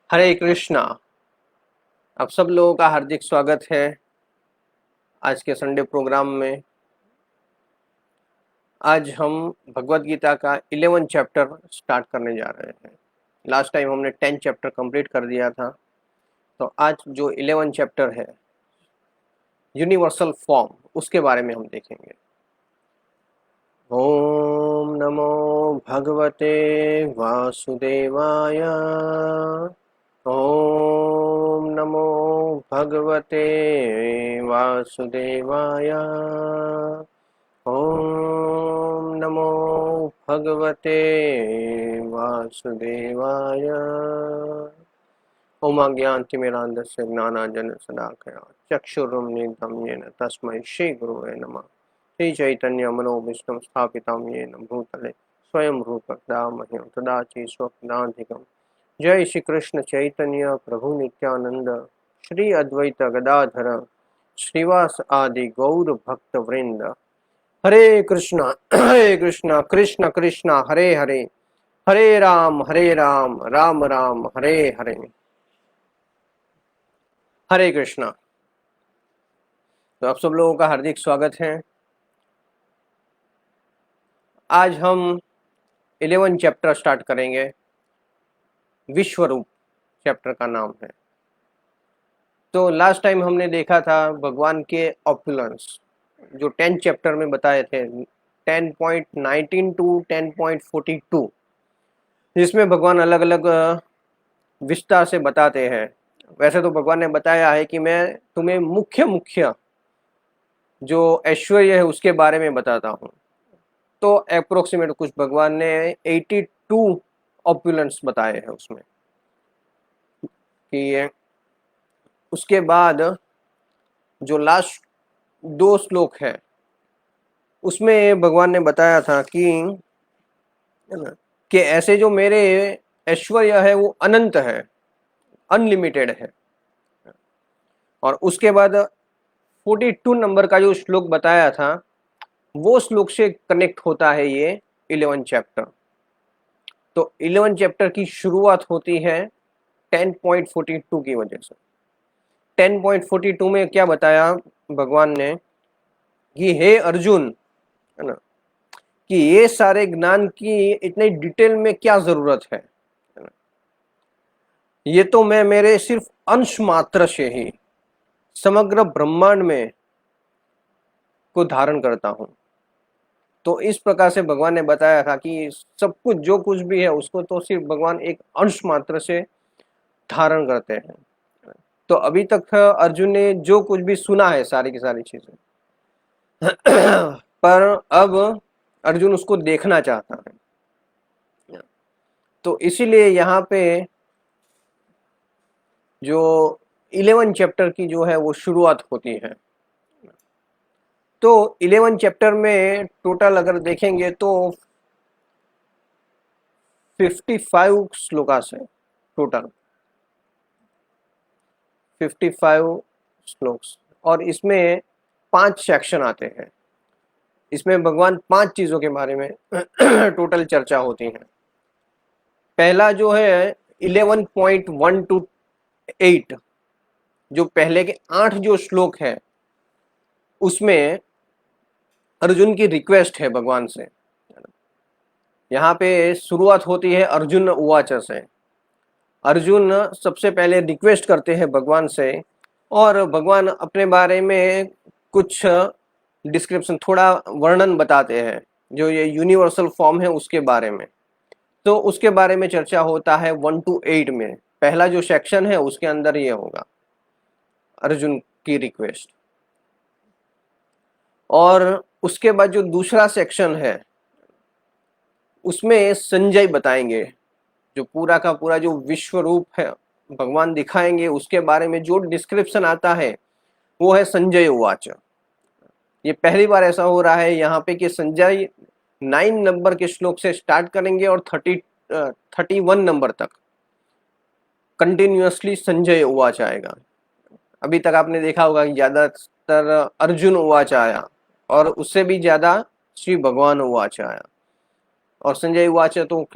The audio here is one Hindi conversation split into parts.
हरे कृष्णा। आप सब लोगों का हार्दिक स्वागत है आज के संडे प्रोग्राम में। आज हम भगवत गीता का 11 चैप्टर स्टार्ट करने जा रहे हैं। लास्ट टाइम हमने 10 चैप्टर कंप्लीट कर दिया था, तो आज जो 11 चैप्टर है यूनिवर्सल फॉर्म, उसके बारे में हम देखेंगे। ओम नमो भगवते वासुदेवाय। ओम नमो भगवते वासुदेवाय। ओम नमो भगवते वासुदेवाय। ओमाज्ञानतिमिरान्धस्य ज्ञानाञ्जनशलाकया चक्षुरुन्मीलितं येन तस्मै श्रीगुरवे नमः। श्रीचैतन्यमनोभीष्टं स्थापितं येन भूतले स्वयं रूपकदा मह्यं तदाचि स्वप्नाधिकम्। जय श्री कृष्ण चैतन्य प्रभु नित्यानंद, श्री अद्वैत गदाधर श्रीवास आदि गौर भक्त वृंद। हरे कृष्णा कृष्ण कृष्ण हरे हरे, हरे राम राम राम हरे हरे। हरे कृष्णा। तो आप सब लोगों का हार्दिक स्वागत है। आज हम 11 चैप्टर स्टार्ट करेंगे। विश्वरूप चैप्टर का नाम है। तो लास्ट टाइम हमने देखा था भगवान के ऑपुलेंस, जो 10 चैप्टर में बताए थे, 10.19 टू 10.42, जिसमें भगवान अलग अलग विस्तार से बताते हैं। वैसे तो भगवान ने बताया है कि मैं तुम्हें मुख्य मुख्य जो ऐश्वर्य है उसके बारे में बताता हूँ। तो अप्रोक्सीमेट कुछ भगवान ने 82 ऑपुलेंस बताए हैं उसमें। कि उसके बाद जो लास्ट 2 श्लोक है उसमें भगवान ने बताया था कि ऐसे जो मेरे ऐश्वर्य है वो अनंत है, अनलिमिटेड है। और उसके बाद 42 नंबर का जो श्लोक बताया था वो श्लोक से कनेक्ट होता है ये 11 चैप्टर। तो 11 चैप्टर की शुरुआत होती है 10.42 की वजह से। 10.42 में क्या बताया भगवान ने कि हे अर्जुन, है ना, कि ये सारे ज्ञान की इतने डिटेल में क्या जरूरत है ना? ये तो मैं मेरे सिर्फ अंश मात्र से ही समग्र ब्रह्मांड में को धारण करता हूं। तो इस प्रकार से भगवान ने बताया था कि सब कुछ जो कुछ भी है उसको तो सिर्फ भगवान एक अंश मात्र से धारण करते हैं। तो अभी तक अर्जुन ने जो कुछ भी सुना है सारी की सारी चीजें पर अब अर्जुन उसको देखना चाहता है। तो इसीलिए यहाँ पे जो 11 चैप्टर की जो है वो शुरुआत होती है। तो 11 चैप्टर में टोटल अगर देखेंगे तो 55 श्लोकास है। टोटल 55 श्लोक्स, और इसमें 5 सेक्शन आते हैं। इसमें भगवान 5 चीजों के बारे में टोटल चर्चा होती है। पहला जो है 11.1 टू 8, जो पहले के 8 जो श्लोक है उसमें अर्जुन की रिक्वेस्ट है भगवान से। यहाँ पे शुरुआत होती है अर्जुन उवाच से। अर्जुन सबसे पहले रिक्वेस्ट करते हैं भगवान से, और भगवान अपने बारे में कुछ डिस्क्रिप्शन, थोड़ा वर्णन बताते हैं जो ये यूनिवर्सल फॉर्म है उसके बारे में। तो उसके बारे में चर्चा होता है 1 टू 8 में। पहला जो सेक्शन है उसके अंदर ये होगा अर्जुन की रिक्वेस्ट। और उसके बाद जो दूसरा सेक्शन है उसमें संजय बताएंगे, जो पूरा का पूरा जो विश्व रूप है भगवान दिखाएंगे उसके बारे में जो डिस्क्रिप्शन आता है वो है संजय उवाच। ये पहली बार ऐसा हो रहा है यहाँ पे कि संजय 9 नंबर के श्लोक से स्टार्ट करेंगे और 31 नंबर तक कंटिन्यूअसली संजय उवाच आएगा। अभी तक आपने देखा होगा कि ज्यादातर अर्जुन उवाच आया, और उससे भी ज्यादा श्री भगवान उवाच आया, और संजय उवाच तो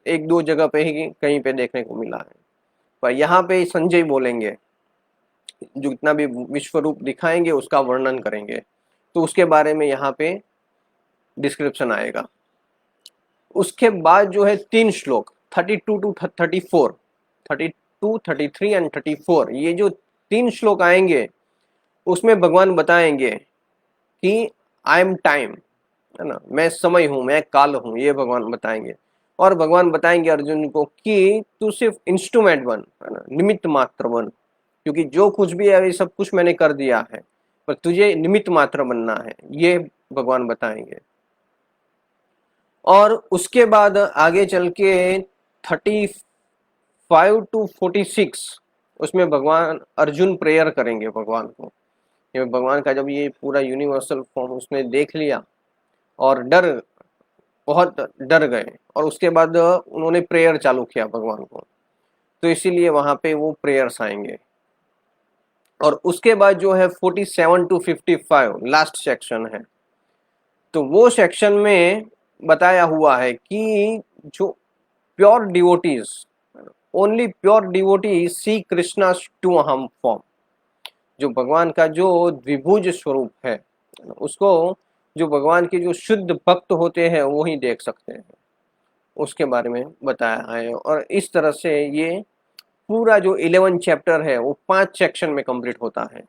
1-2 जगह पे ही कहीं पे देखने को मिला है। पर यहाँ पे संजय बोलेंगे, जो जितना भी विश्व रूप दिखाएंगे उसका वर्णन करेंगे, तो उसके बारे में यहाँ पे डिस्क्रिप्शन आएगा। उसके बाद जो है 3 श्लोक 32 टू 34, 32, 33 एंड 34, ये जो 3 श्लोक आएंगे उसमें भगवान बताएंगे कि आई एम टाइम, है ना, मैं समय हूं, मैं काल हूं, ये भगवान बताएंगे। और भगवान बताएंगे अर्जुन को कि तू सिर्फ इंस्ट्रूमेंट बन, है ना, निमित्त मात्र बन, क्योंकि जो कुछ भी है ये सब कुछ मैंने कर दिया है, पर तुझे निमित्त मात्र बनना है, ये भगवान बताएंगे। और उसके बाद आगे चल के 35 टू 46 उसमें भगवान अर्जुन प्रेयर करेंगे भगवान को। ये भगवान का जब ये पूरा यूनिवर्सल फॉर्म उसने देख लिया और बहुत डर गए, और उसके बाद उन्होंने प्रेयर चालू किया भगवान को, तो इसीलिए वहां पे वो प्रेयर्स आएंगे। और उसके बाद जो है 47 टू 55 लास्ट सेक्शन है, तो वो सेक्शन में बताया हुआ है कि जो pure devotees, only pure devotee see Krishna to अहम फॉर्म, जो भगवान का जो द्विभुज स्वरूप है उसको जो भगवान के जो शुद्ध भक्त होते हैं वो ही देख सकते हैं, उसके बारे में बताया है। और इस तरह से ये पूरा जो 11 चैप्टर है वो 5 सेक्शन में कंप्लीट होता है।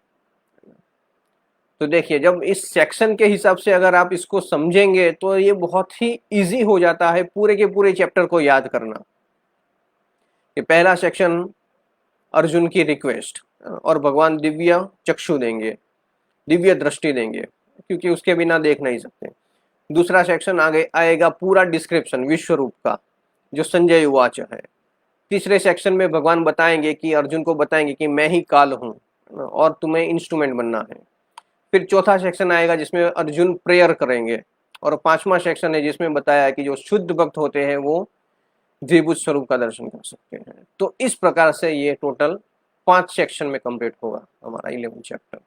तो देखिए, जब इस सेक्शन के हिसाब से अगर आप इसको समझेंगे तो ये बहुत ही इजी हो जाता है पूरे के पूरे चैप्टर को याद करना। कि पहला सेक्शन अर्जुन की रिक्वेस्ट, और भगवान दिव्य चक्षु देंगे, दिव्य दृष्टि देंगे, क्योंकि उसके बिना देख नहीं सकते। दूसरा सेक्शन आगे आएगा पूरा डिस्क्रिप्शन विश्व रूप का, जो संजय उवाच है। तीसरे सेक्शन में भगवान बताएंगे कि अर्जुन को बताएंगे कि मैं ही काल हूँ और तुम्हें इंस्ट्रूमेंट बनना है। फिर चौथा सेक्शन आएगा जिसमें अर्जुन प्रेयर करेंगे, और 5वां सेक्शन है जिसमें बताया है कि जो शुद्ध भक्त होते हैं वो द्विभुज स्वरूप का दर्शन कर सकते हैं। तो इस प्रकार से ये टोटल 5 सेक्शन में कंप्लीट होगा हमारा 11 चैप्टर।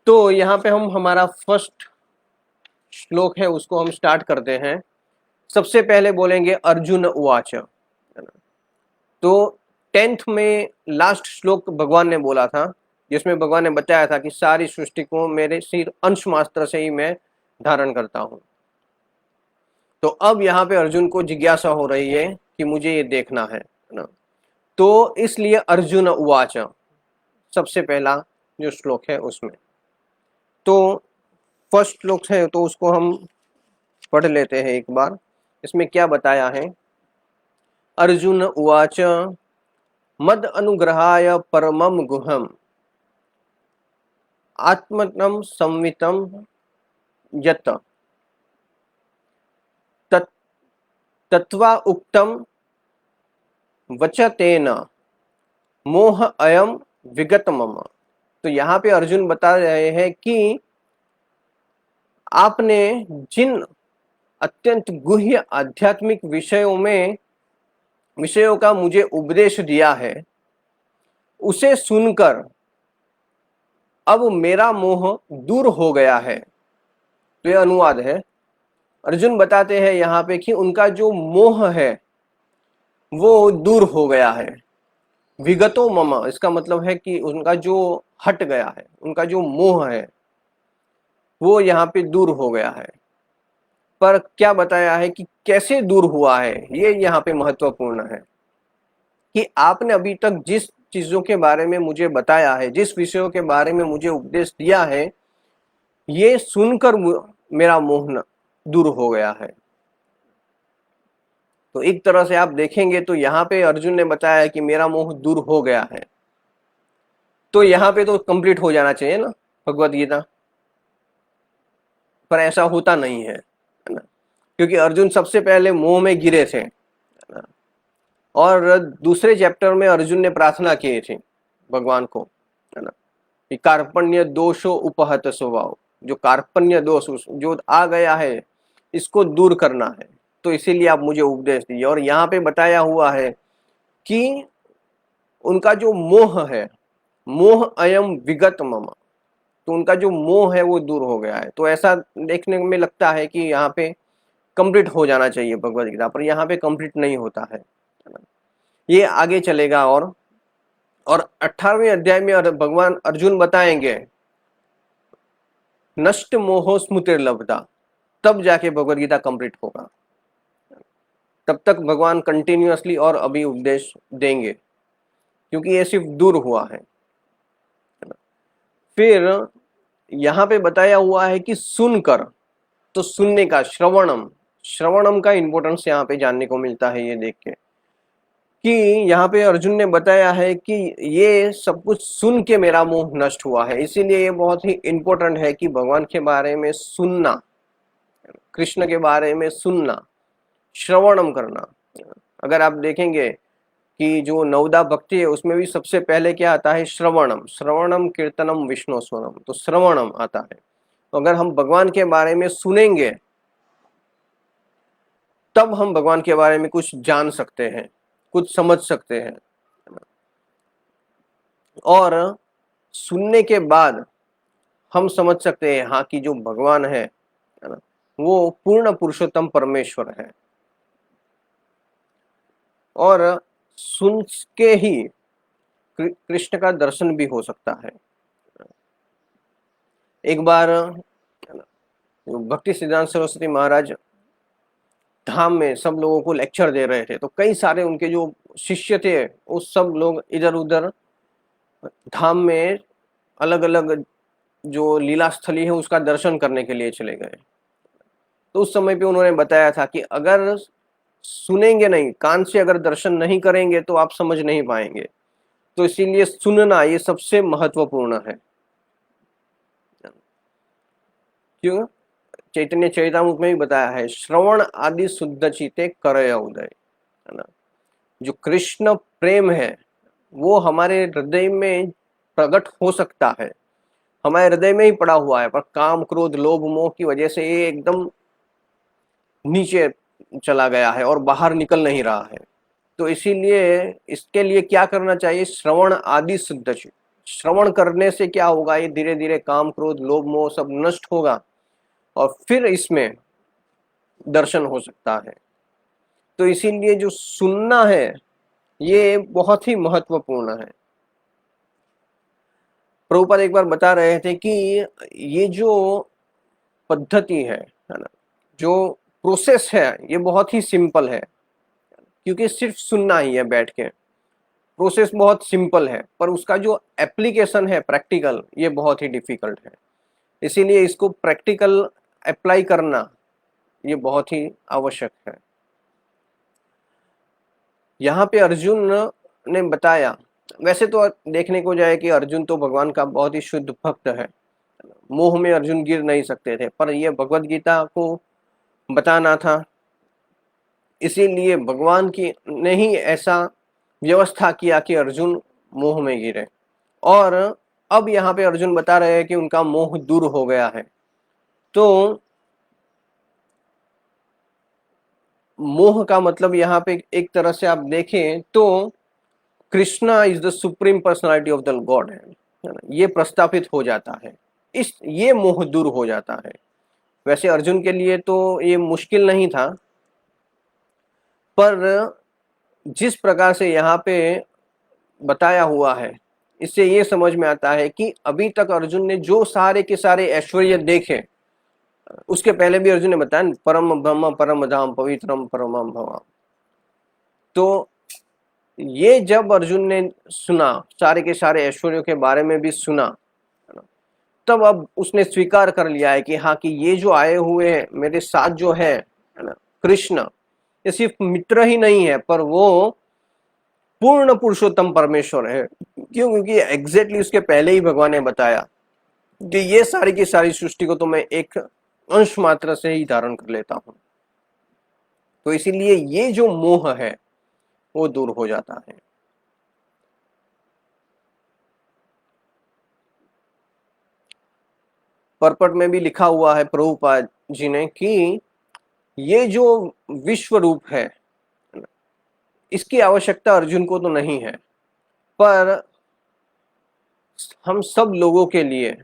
तो यहाँ पे हम हमारा फर्स्ट श्लोक है उसको हम स्टार्ट करते हैं। सबसे पहले बोलेंगे अर्जुन उवाच। तो 10th में लास्ट श्लोक भगवान ने बोला था, जिसमें भगवान ने बताया था कि सारी सृष्टि को मेरे सिर्फ अंश मात्र से ही मैं धारण करता हूं। तो अब यहाँ पे अर्जुन को जिज्ञासा हो रही है कि मुझे ये देखना है ना, तो इसलिए अर्जुन उवाच सबसे पहला जो श्लोक है उसमें। तो फर्स्ट श्लोक है तो उसको हम पढ़ लेते हैं एक बार। इसमें क्या बताया है? अर्जुन उवाच मद अनुग्रहाय परमं गुहम आत्मनं संवितं यत् तत्वा उक्तम वचतेन मोह अयम विगत मम। तो यहाँ पे अर्जुन बता रहे हैं कि आपने जिन अत्यंत गुह्य आध्यात्मिक विषयों का मुझे उपदेश दिया है, उसे सुनकर अब मेरा मोह दूर हो गया है। तो यह अनुवाद है। अर्जुन बताते हैं यहाँ पे कि उनका जो मोह है वो दूर हो गया है। विगतो मम, इसका मतलब है कि उनका जो हट गया है, उनका जो मोह है वो यहाँ पे दूर हो गया है। पर क्या बताया है कि कैसे दूर हुआ है, ये यहाँ पे महत्वपूर्ण है कि आपने अभी तक जिस चीजों के बारे में मुझे बताया है, जिस विषयों के बारे में मुझे उपदेश दिया है, ये सुनकर मेरा मोह दूर हो गया है। तो एक तरह से आप देखेंगे तो यहाँ पे अर्जुन ने बताया कि मेरा मोह दूर हो गया है, तो यहाँ पे तो कंप्लीट हो जाना चाहिए ना भगवत गीता, पर ऐसा होता नहीं है ना, क्योंकि अर्जुन सबसे पहले मोह में गिरे थे ना? और दूसरे चैप्टर में अर्जुन ने प्रार्थना की थी भगवान को, है ना, कि कार्पण्य दोषो उपहत स्वभाव, जो कार्पण्य दोष जो आ गया है इसको दूर करना है, तो इसीलिए आप मुझे उपदेश दिए। और यहाँ पे बताया हुआ है कि उनका जो मोह है, मोह अयम विगत मम, तो उनका जो मोह है वो दूर हो गया है। तो ऐसा देखने में लगता है कि यहाँ पे कंप्लीट हो जाना चाहिए भगवत गीता, पर यहाँ पे कंप्लीट नहीं होता है। ये आगे चलेगा। और 18वें अध्याय में भगवान अर्जुन बताएंगे नष्ट मोहो स्मृतिर्लब्धा, तब जाके भगवद गीता कंप्लीट होगा। तब तक भगवान कंटिन्यूअसली और अभी उपदेश देंगे, क्योंकि ये सिर्फ दूर हुआ है। फिर यहाँ पे बताया हुआ है कि सुनकर, तो सुनने का श्रवणम का इंपॉर्टेंस यहाँ पे जानने को मिलता है ये देख के, कि यहाँ पे अर्जुन ने बताया है कि ये सब कुछ सुन के मेरा मोह नष्ट हुआ है। इसीलिए ये बहुत ही इंपॉर्टेंट है कि भगवान के बारे में सुनना, कृष्ण के बारे में सुनना, श्रवणम करना। अगर आप देखेंगे कि जो नवदा भक्ति है उसमें भी सबसे पहले क्या आता है, श्रवणम कीर्तनम विष्णु स्वरम, तो श्रवणम आता है। तो अगर हम भगवान के बारे में सुनेंगे तब हम भगवान के बारे में कुछ जान सकते हैं, कुछ समझ सकते हैं। और सुनने के बाद हम समझ सकते हैं हाँ कि जो भगवान है ना, वो पूर्ण पुरुषोत्तम परमेश्वर है। और सुन के ही कृष्ण का दर्शन भी हो सकता है। एक बार भक्ति सिद्धांत सरस्वती महाराज धाम में सब लोगों को लेक्चर दे रहे थे, तो कई सारे उनके जो शिष्य थे वो सब लोग इधर उधर धाम में अलग अलग जो लीला स्थली है उसका दर्शन करने के लिए चले गए। तो उस समय पे उन्होंने बताया था कि अगर सुनेंगे नहीं, कान से अगर दर्शन नहीं करेंगे तो आप समझ नहीं पाएंगे। तो इसीलिए सुनना ये सबसे महत्वपूर्ण है। क्यों? चैतन्य चरितामृत में भी बताया है, श्रवण आदि शुद्ध चिते करय उदय, है ना। जो कृष्ण प्रेम है वो हमारे हृदय में प्रकट हो सकता है, हमारे हृदय में ही पड़ा हुआ है, पर काम क्रोध लोभ मोह की वजह से ये एकदम नीचे चला गया है और बाहर निकल नहीं रहा है। तो इसीलिए इसके लिए क्या करना चाहिए, श्रवण आदि शुद्ध चित। श्रवण करने से क्या होगा, ये धीरे धीरे काम क्रोध लोभ मोह सब नष्ट होगा और फिर इसमें दर्शन हो सकता है। तो इसीलिए जो सुनना है ये बहुत ही महत्वपूर्ण है। प्रभुपाद एक बार बता रहे थे कि ये जो पद्धति है ना, जो प्रोसेस है ये बहुत ही सिंपल है, क्योंकि सिर्फ सुनना ही है बैठ के। प्रोसेस बहुत सिंपल है, पर उसका जो एप्लीकेशन है प्रैक्टिकल, ये बहुत ही डिफिकल्ट है। इसीलिए इसको प्रैक्टिकल अप्लाई करना ये बहुत ही आवश्यक है। यहाँ पे अर्जुन ने बताया, वैसे तो देखने को जाए कि अर्जुन तो भगवान का बहुत ही शुद्ध भक्त है, मोह में अर्जुन गिर नहीं सकते थे, पर यह भगवद गीता को बताना था, इसीलिए भगवान की ने ही ऐसा व्यवस्था किया कि अर्जुन मोह में गिरे। और अब यहाँ पे अर्जुन बता रहे हैं कि उनका मोह दूर हो गया है। तो मोह का मतलब यहाँ पे एक तरह से आप देखें तो Krishna is the supreme personality of the God है, ये प्रस्तापित हो जाता है, ये मोह दूर हो जाता है। वैसे अर्जुन के लिए तो ये मुश्किल नहीं था, पर जिस प्रकार से यहाँ पे बताया हुआ है इससे ये समझ में आता है कि अभी तक अर्जुन ने जो सारे के सारे ऐश्वर्य देखे, उसके पहले भी अर्जुन ने बताया परम ब्रह्म परम धाम पवित्रम परमम भवाम। तो ये जब अर्जुन ने सुना, सारे के सारे ऐश्वर्यों के बारे में भी सुना, तब अब उसने स्वीकार कर लिया है कि हाँ कि ये जो आए हुए हैं मेरे साथ जो है ना कृष्ण, ये सिर्फ मित्र ही नहीं है पर वो पूर्ण पुरुषोत्तम परमेश्वर है। क्यों? क्योंकि एग्जैक्टली उसके पहले ही भगवान ने बताया कि ये सारी की सारी सृष्टि को तो मैं एक अंश मात्र से ही धारण कर लेता हूं। तो इसीलिए ये जो मोह है वो दूर हो जाता है। पर्पट में भी लिखा हुआ है प्रभुपाद जी ने कि ये जो विश्व रूप है इसकी आवश्यकता अर्जुन को तो नहीं है, पर हम सब लोगों के लिए,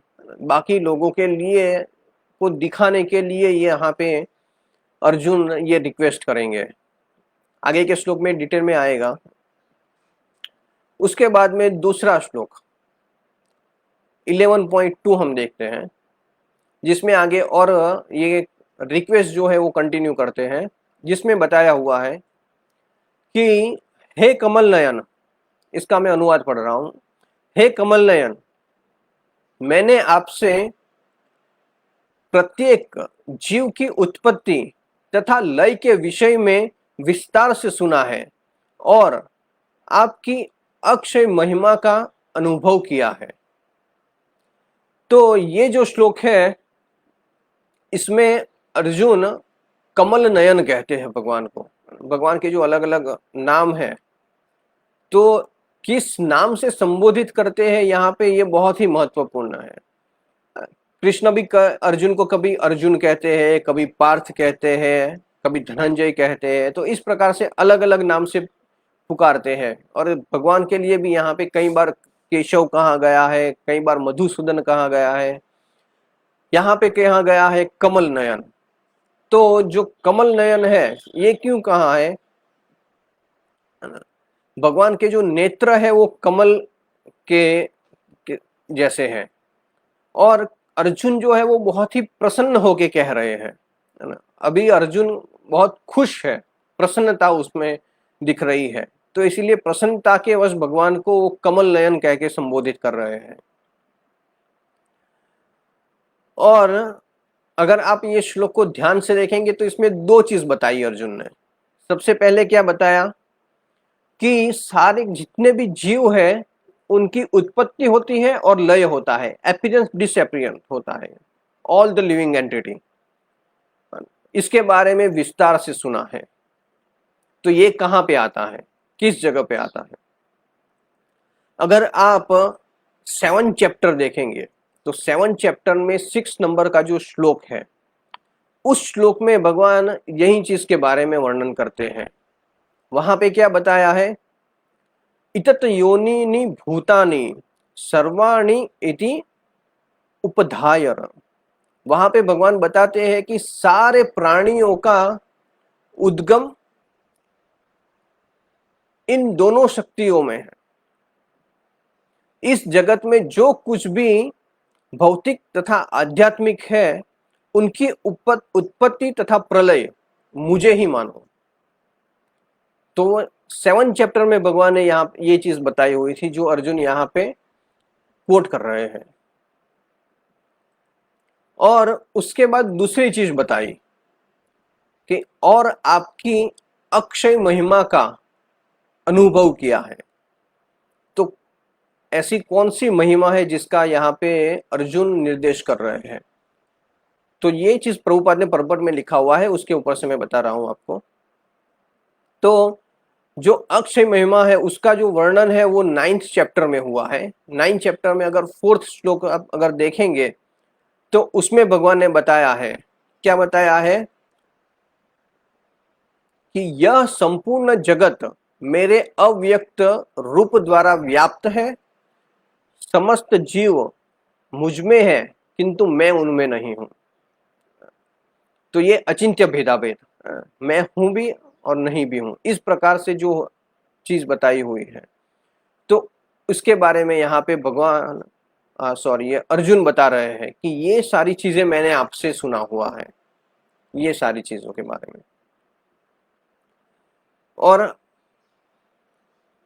बाकी लोगों के लिए को दिखाने के लिए यहाँ पे अर्जुन ये रिक्वेस्ट करेंगे। आगे के श्लोक में डिटेल में आएगा, उसके बाद में दूसरा श्लोक 11.2 हम देखते हैं, जिसमें आगे और ये रिक्वेस्ट जो है वो कंटिन्यू करते हैं, जिसमें बताया हुआ है कि हे कमल नयन, इसका मैं अनुवाद पढ़ रहा हूं। हे कमल नयन, मैंने आपसे प्रत्येक जीव की उत्पत्ति तथा लय के विषय में विस्तार से सुना है और आपकी अक्षय महिमा का अनुभव किया है। तो ये जो श्लोक है, इसमें अर्जुन कमल नयन कहते हैं भगवान को। भगवान के जो अलग अलग नाम हैं, तो किस नाम से संबोधित करते हैं यहाँ पे, ये बहुत ही महत्वपूर्ण है। कृष्ण भी अर्जुन को कभी अर्जुन कहते हैं, कभी पार्थ कहते हैं, कभी धनंजय कहते हैं। तो इस प्रकार से अलग अलग नाम से पुकारते हैं। और भगवान के लिए भी यहाँ पे कई बार केशव कहा गया है, कई बार मधुसूदन कहा गया है, यहाँ पे कहा गया है कमल नयन। तो जो कमल नयन है, ये क्यों कहा है? भगवान के जो नेत्र है वो कमल के जैसे हैं, और अर्जुन जो है वो बहुत ही प्रसन्न होके कह रहे हैं, है ना। अभी अर्जुन बहुत खुश है, प्रसन्नता उसमें दिख रही है, तो इसीलिए प्रसन्नता के वश भगवान को वो कमल नयन कह के संबोधित कर रहे हैं। और अगर आप ये श्लोक को ध्यान से देखेंगे तो इसमें दो चीज बताई अर्जुन ने। सबसे पहले क्या बताया कि सारे जितने भी जीव है उनकी उत्पत्ति होती है और लय होता है, अपीयरेंस डिसअपीयरेंस होता है, ऑल द लिविंग एंटिटी। इसके बारे में विस्तार से सुना है। तो ये कहां पे आता है, किस जगह पे आता है? अगर आप 7 चैप्टर देखेंगे तो 7 चैप्टर में 6 नंबर का जो श्लोक है, उस श्लोक में भगवान यही चीज के बारे में वर्णन करते हैं। वहां पे क्या बताया है? इतत योनिनि भूतानि सर्वाणि इति उपधाय। वहां पे भगवान बताते हैं कि सारे प्राणियों का उद्गम इन दोनों शक्तियों में है। इस जगत में जो कुछ भी भौतिक तथा आध्यात्मिक है, उनकी उत्पत्ति तथा प्रलय मुझे ही मानो। तो 7 चैप्टर में भगवान ने यहाँ ये चीज बताई हुई थी जो अर्जुन यहाँ पे कोट कर रहे हैं। और उसके बाद दूसरी चीज बताई कि और आपकी अक्षय महिमा का अनुभव किया है। तो ऐसी कौन सी महिमा है जिसका यहाँ पे अर्जुन निर्देश कर रहे हैं? तो ये चीज प्रभुपाद ने परपट में लिखा हुआ है, उसके ऊपर से मैं बता रहा हूं आपको। तो जो अक्षय महिमा है उसका जो वर्णन है वो 9th चैप्टर में हुआ है। 9th चैप्टर में अगर 4th श्लोक आप अगर देखेंगे तो उसमें भगवान ने बताया है, क्या बताया है कि यह संपूर्ण जगत मेरे अव्यक्त रूप द्वारा व्याप्त है, समस्त जीव मुझ में है किंतु मैं उनमें नहीं हूं। तो ये अचिंत्य भेदाभेद, मैं हूं भी और नहीं भी हूं, इस प्रकार से जो चीज बताई हुई है। तो उसके बारे में यहाँ पे भगवान ये अर्जुन बता रहे हैं कि ये सारी चीजें मैंने आपसे सुना हुआ है, ये सारी चीजों के बारे में। और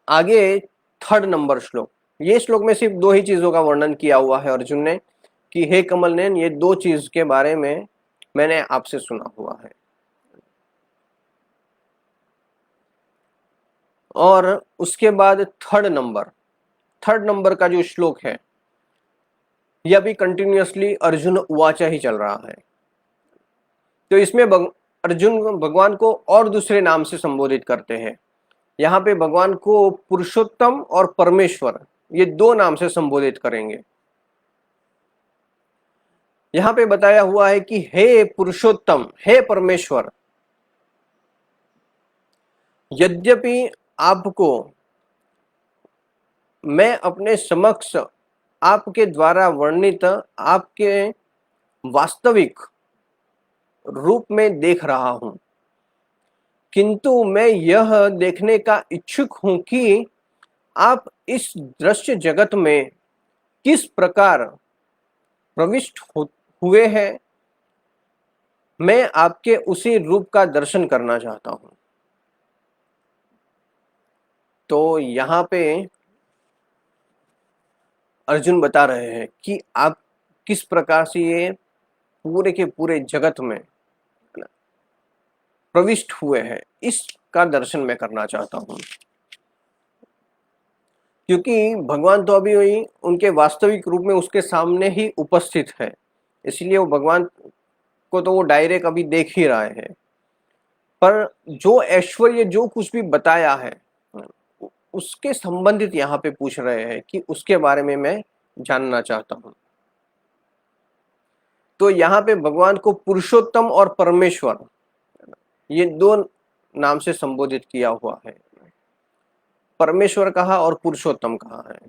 आगे 3rd नंबर श्लोक, ये श्लोक में सिर्फ 2 ही चीजों का वर्णन किया हुआ है अर्जुन ने कि हे कमल नयन, ये 2 चीज के बारे में मैंने आपसे सुना हुआ है। और उसके बाद 3rd नंबर का जो श्लोक है, यह भी कंटिन्यूअसली अर्जुन उवाचा ही चल रहा है। तो इसमें अर्जुन भगवान को और दूसरे नाम से संबोधित करते हैं। यहाँ पे भगवान को पुरुषोत्तम और परमेश्वर, ये 2 नाम से संबोधित करेंगे। यहाँ पे बताया हुआ है कि हे पुरुषोत्तम, हे परमेश्वर, यद्यपि आपको मैं अपने समक्ष आपके द्वारा वर्णित आपके वास्तविक रूप में देख रहा हूं, किंतु मैं यह देखने का इच्छुक हूं कि आप इस दृश्य जगत में किस प्रकार प्रविष्ट हुए हैं, मैं आपके उसी रूप का दर्शन करना चाहता हूं। तो यहाँ पे अर्जुन बता रहे हैं कि आप किस प्रकार से ये पूरे के पूरे जगत में प्रविष्ट हुए हैं, इसका दर्शन मैं करना चाहता हूं। क्योंकि भगवान तो अभी वही उनके वास्तविक रूप में उसके सामने ही उपस्थित है, इसलिए वो भगवान को तो वो डायरेक्ट अभी देख ही रहे हैं। पर जो ऐश्वर्य जो कुछ भी बताया है उसके संबंधित यहाँ पे पूछ रहे हैं कि उसके बारे में मैं जानना चाहता हूं। तो यहाँ पे भगवान को पुरुषोत्तम और परमेश्वर ये दो नाम से संबोधित किया हुआ है। परमेश्वर कहा और पुरुषोत्तम कहा है।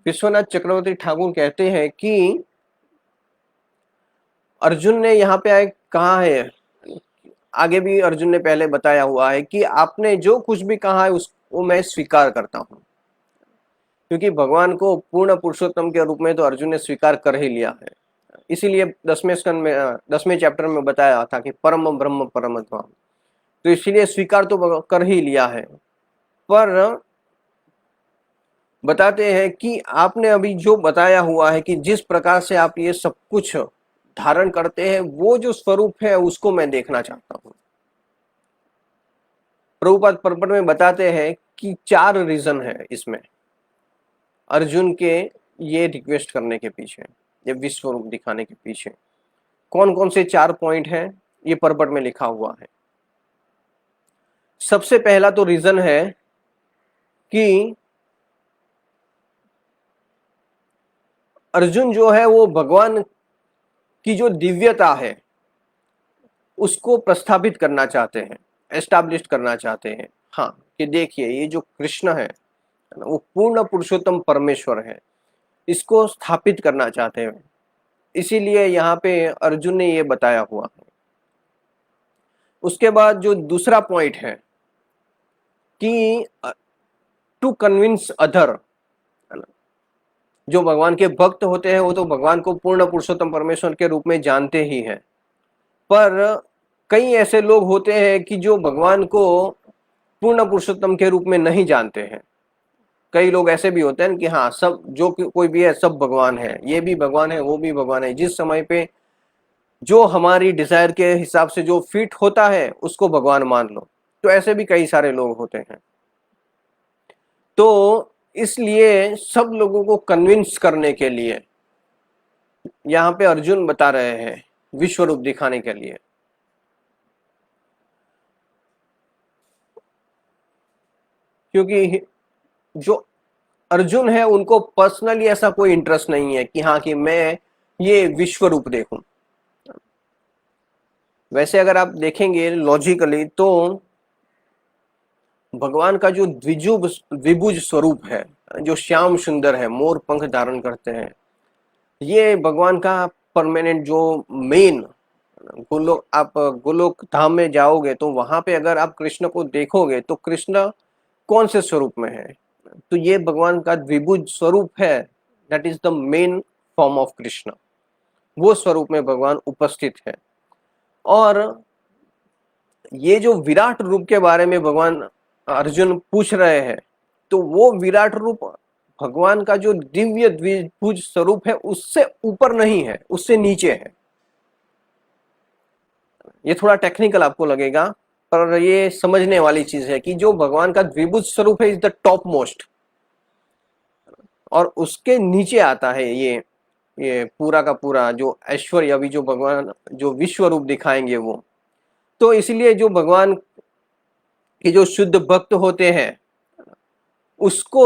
विश्वनाथ चक्रवर्ती ठाकुर कहते हैं कि अर्जुन ने यहाँ पे कहा है, आगे भी अर्जुन ने पहले बताया हुआ है कि आपने जो कुछ भी कहा है उसको मैं स्वीकार करता हूं। क्योंकि भगवान को पूर्ण पुरुषोत्तम के रूप में तो अर्जुन ने स्वीकार कर ही लिया है। इसीलिए 10वें स्कंद में 10वें चैप्टर में बताया था कि परम ब्रह्म परम धाम, तो इसीलिए स्वीकार तो कर ही लिया है। पर बताते हैं कि आपने अभी जो बताया हुआ है कि जिस प्रकार से आप ये सब कुछ धारण करते हैं वो जो स्वरूप है उसको मैं देखना चाहता हूं। प्रभुपाद परपट में बताते हैं कि 4 रीजन है इसमें अर्जुन के ये रिक्वेस्ट करने के पीछे, ये विश्व रूप दिखाने के पीछे कौन कौन से 4 पॉइंट हैं ये परपट में लिखा हुआ है। सबसे पहला तो रीजन है कि अर्जुन जो है वो भगवान की जो दिव्यता है उसको प्रस्थापित करना चाहते हैं, एस्टैब्लिश करना चाहते हैं। हाँ, कि देखिए ये जो कृष्ण है वो पूर्ण पुरुषोत्तम परमेश्वर है, इसको स्थापित करना चाहते हैं। इसीलिए यहाँ पे अर्जुन ने ये बताया हुआ है। उसके बाद जो दूसरा पॉइंट है कि टू कन्विंस अदर, जो भगवान के भक्त होते हैं वो तो भगवान को पूर्ण पुरुषोत्तम परमेश्वर के रूप में जानते ही हैं, पर कई ऐसे लोग होते हैं कि जो भगवान को पूर्ण पुरुषोत्तम के रूप में नहीं जानते हैं। कई लोग ऐसे भी होते हैं कि हाँ सब जो कोई भी है सब भगवान है, ये भी भगवान है वो भी भगवान है, जिस समय पे जो हमारी डिजायर के हिसाब से जो फिट होता है उसको भगवान मान लो। तो ऐसे भी कई सारे लोग होते हैं। तो इसलिए सब लोगों को कन्विंस करने के लिए यहाँ पे अर्जुन बता रहे हैं विश्व रूप दिखाने के लिए। क्योंकि जो अर्जुन है उनको पर्सनली ऐसा कोई इंटरेस्ट नहीं है कि हाँ कि मैं ये विश्व रूप देखूं। वैसे अगर आप देखेंगे लॉजिकली तो भगवान का जो द्विभुज स्वरूप है, जो श्याम सुंदर है, मोर पंख धारण करते हैं, ये भगवान का परमानेंट जो मेन गोलोक, आप गोलोक धाम में जाओगे तो वहां पे अगर आप कृष्ण को देखोगे तो कृष्ण कौन से स्वरूप में है, तो ये भगवान का द्विभुज स्वरूप है। That is the main form of Krishna, वो स्वरूप में भगवान उपस्थित है। और ये जो विराट रूप के बारे में भगवान अर्जुन पूछ रहे हैं, तो वो विराट रूप भगवान का जो दिव्य द्विभुज स्वरूप है उससे ऊपर नहीं है, उससे नीचे है। ये थोड़ा टेक्निकल आपको लगेगा पर ये समझने वाली चीज है कि जो भगवान का द्विभुज स्वरूप है इज द टॉप मोस्ट, और उसके नीचे आता है ये पूरा का पूरा जो ऐश्वर्य अभी जो भगवान जो विश्व रूप दिखाएंगे वो। तो इसलिए जो भगवान के जो शुद्ध भक्त होते हैं उसको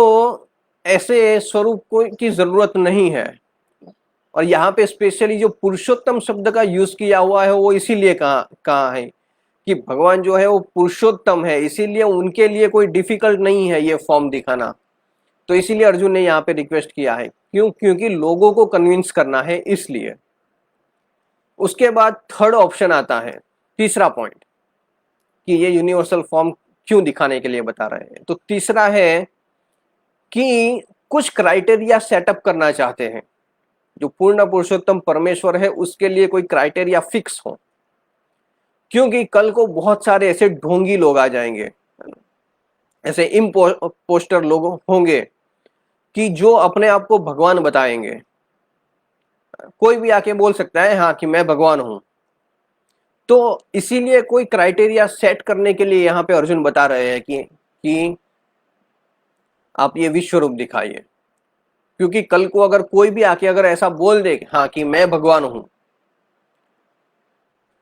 ऐसे स्वरूप की जरूरत नहीं है। और यहाँ पे स्पेशली जो पुरुषोत्तम शब्द का यूज किया हुआ है वो इसीलिए कहा है कि भगवान जो है वो पुरुषोत्तम है, इसीलिए उनके लिए कोई डिफिकल्ट नहीं है ये फॉर्म दिखाना। तो इसीलिए अर्जुन ने यहाँ पे रिक्वेस्ट किया है, क्योंकि लोगों को कन्विंस करना है इसलिए। उसके बाद थर्ड ऑप्शन आता है, तीसरा पॉइंट, कि ये यूनिवर्सल फॉर्म क्यों दिखाने के लिए बता रहे हैं। तो तीसरा है कि कुछ क्राइटेरिया सेटअप करना चाहते हैं, जो पूर्ण पुरुषोत्तम परमेश्वर है उसके लिए कोई क्राइटेरिया फिक्स हो, क्योंकि कल को बहुत सारे ऐसे ढोंगी लोग आ जाएंगे, ऐसे इम्पोस्टर लोग होंगे कि जो अपने आप को भगवान बताएंगे। कोई भी आके बोल सकता है हाँ कि मैं भगवान हूं। तो इसीलिए कोई क्राइटेरिया सेट करने के लिए यहाँ पे अर्जुन बता रहे हैं कि आप ये विश्व रूप दिखाइए, क्योंकि कल को अगर कोई भी आके अगर ऐसा बोल दे हाँ कि मैं भगवान हूं,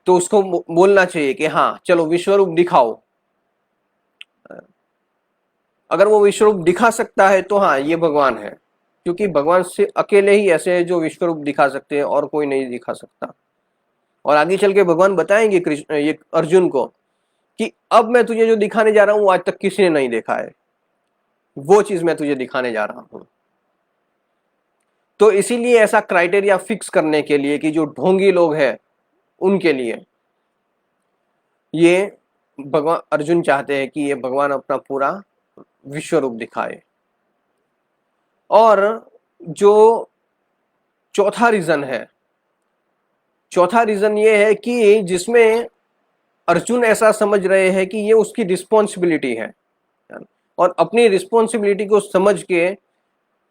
तो उसको बोलना चाहिए कि हाँ चलो विश्व रूप दिखाओ। अगर वो विश्व रूप दिखा सकता है तो हाँ ये भगवान है, क्योंकि भगवान से अकेले ही ऐसे हैं जो विश्व रूप दिखा सकते हैं और कोई नहीं दिखा सकता। और आगे चल के भगवान बताएंगे कृष्ण ये अर्जुन को कि अब मैं तुझे जो दिखाने जा रहा हूं आज तक किसी ने नहीं देखा है, वो चीज मैं तुझे दिखाने जा रहा हूं। तो इसीलिए ऐसा क्राइटेरिया फिक्स करने के लिए कि जो ढोंगी लोग हैं उनके लिए ये भगवान अर्जुन चाहते हैं कि ये भगवान अपना पूरा विश्व रूप दिखाए। और जो चौथा रीजन ये है कि जिसमें अर्जुन ऐसा समझ रहे हैं कि ये उसकी रिस्पॉन्सिबिलिटी है, और अपनी रिस्पॉन्सिबिलिटी को समझ के,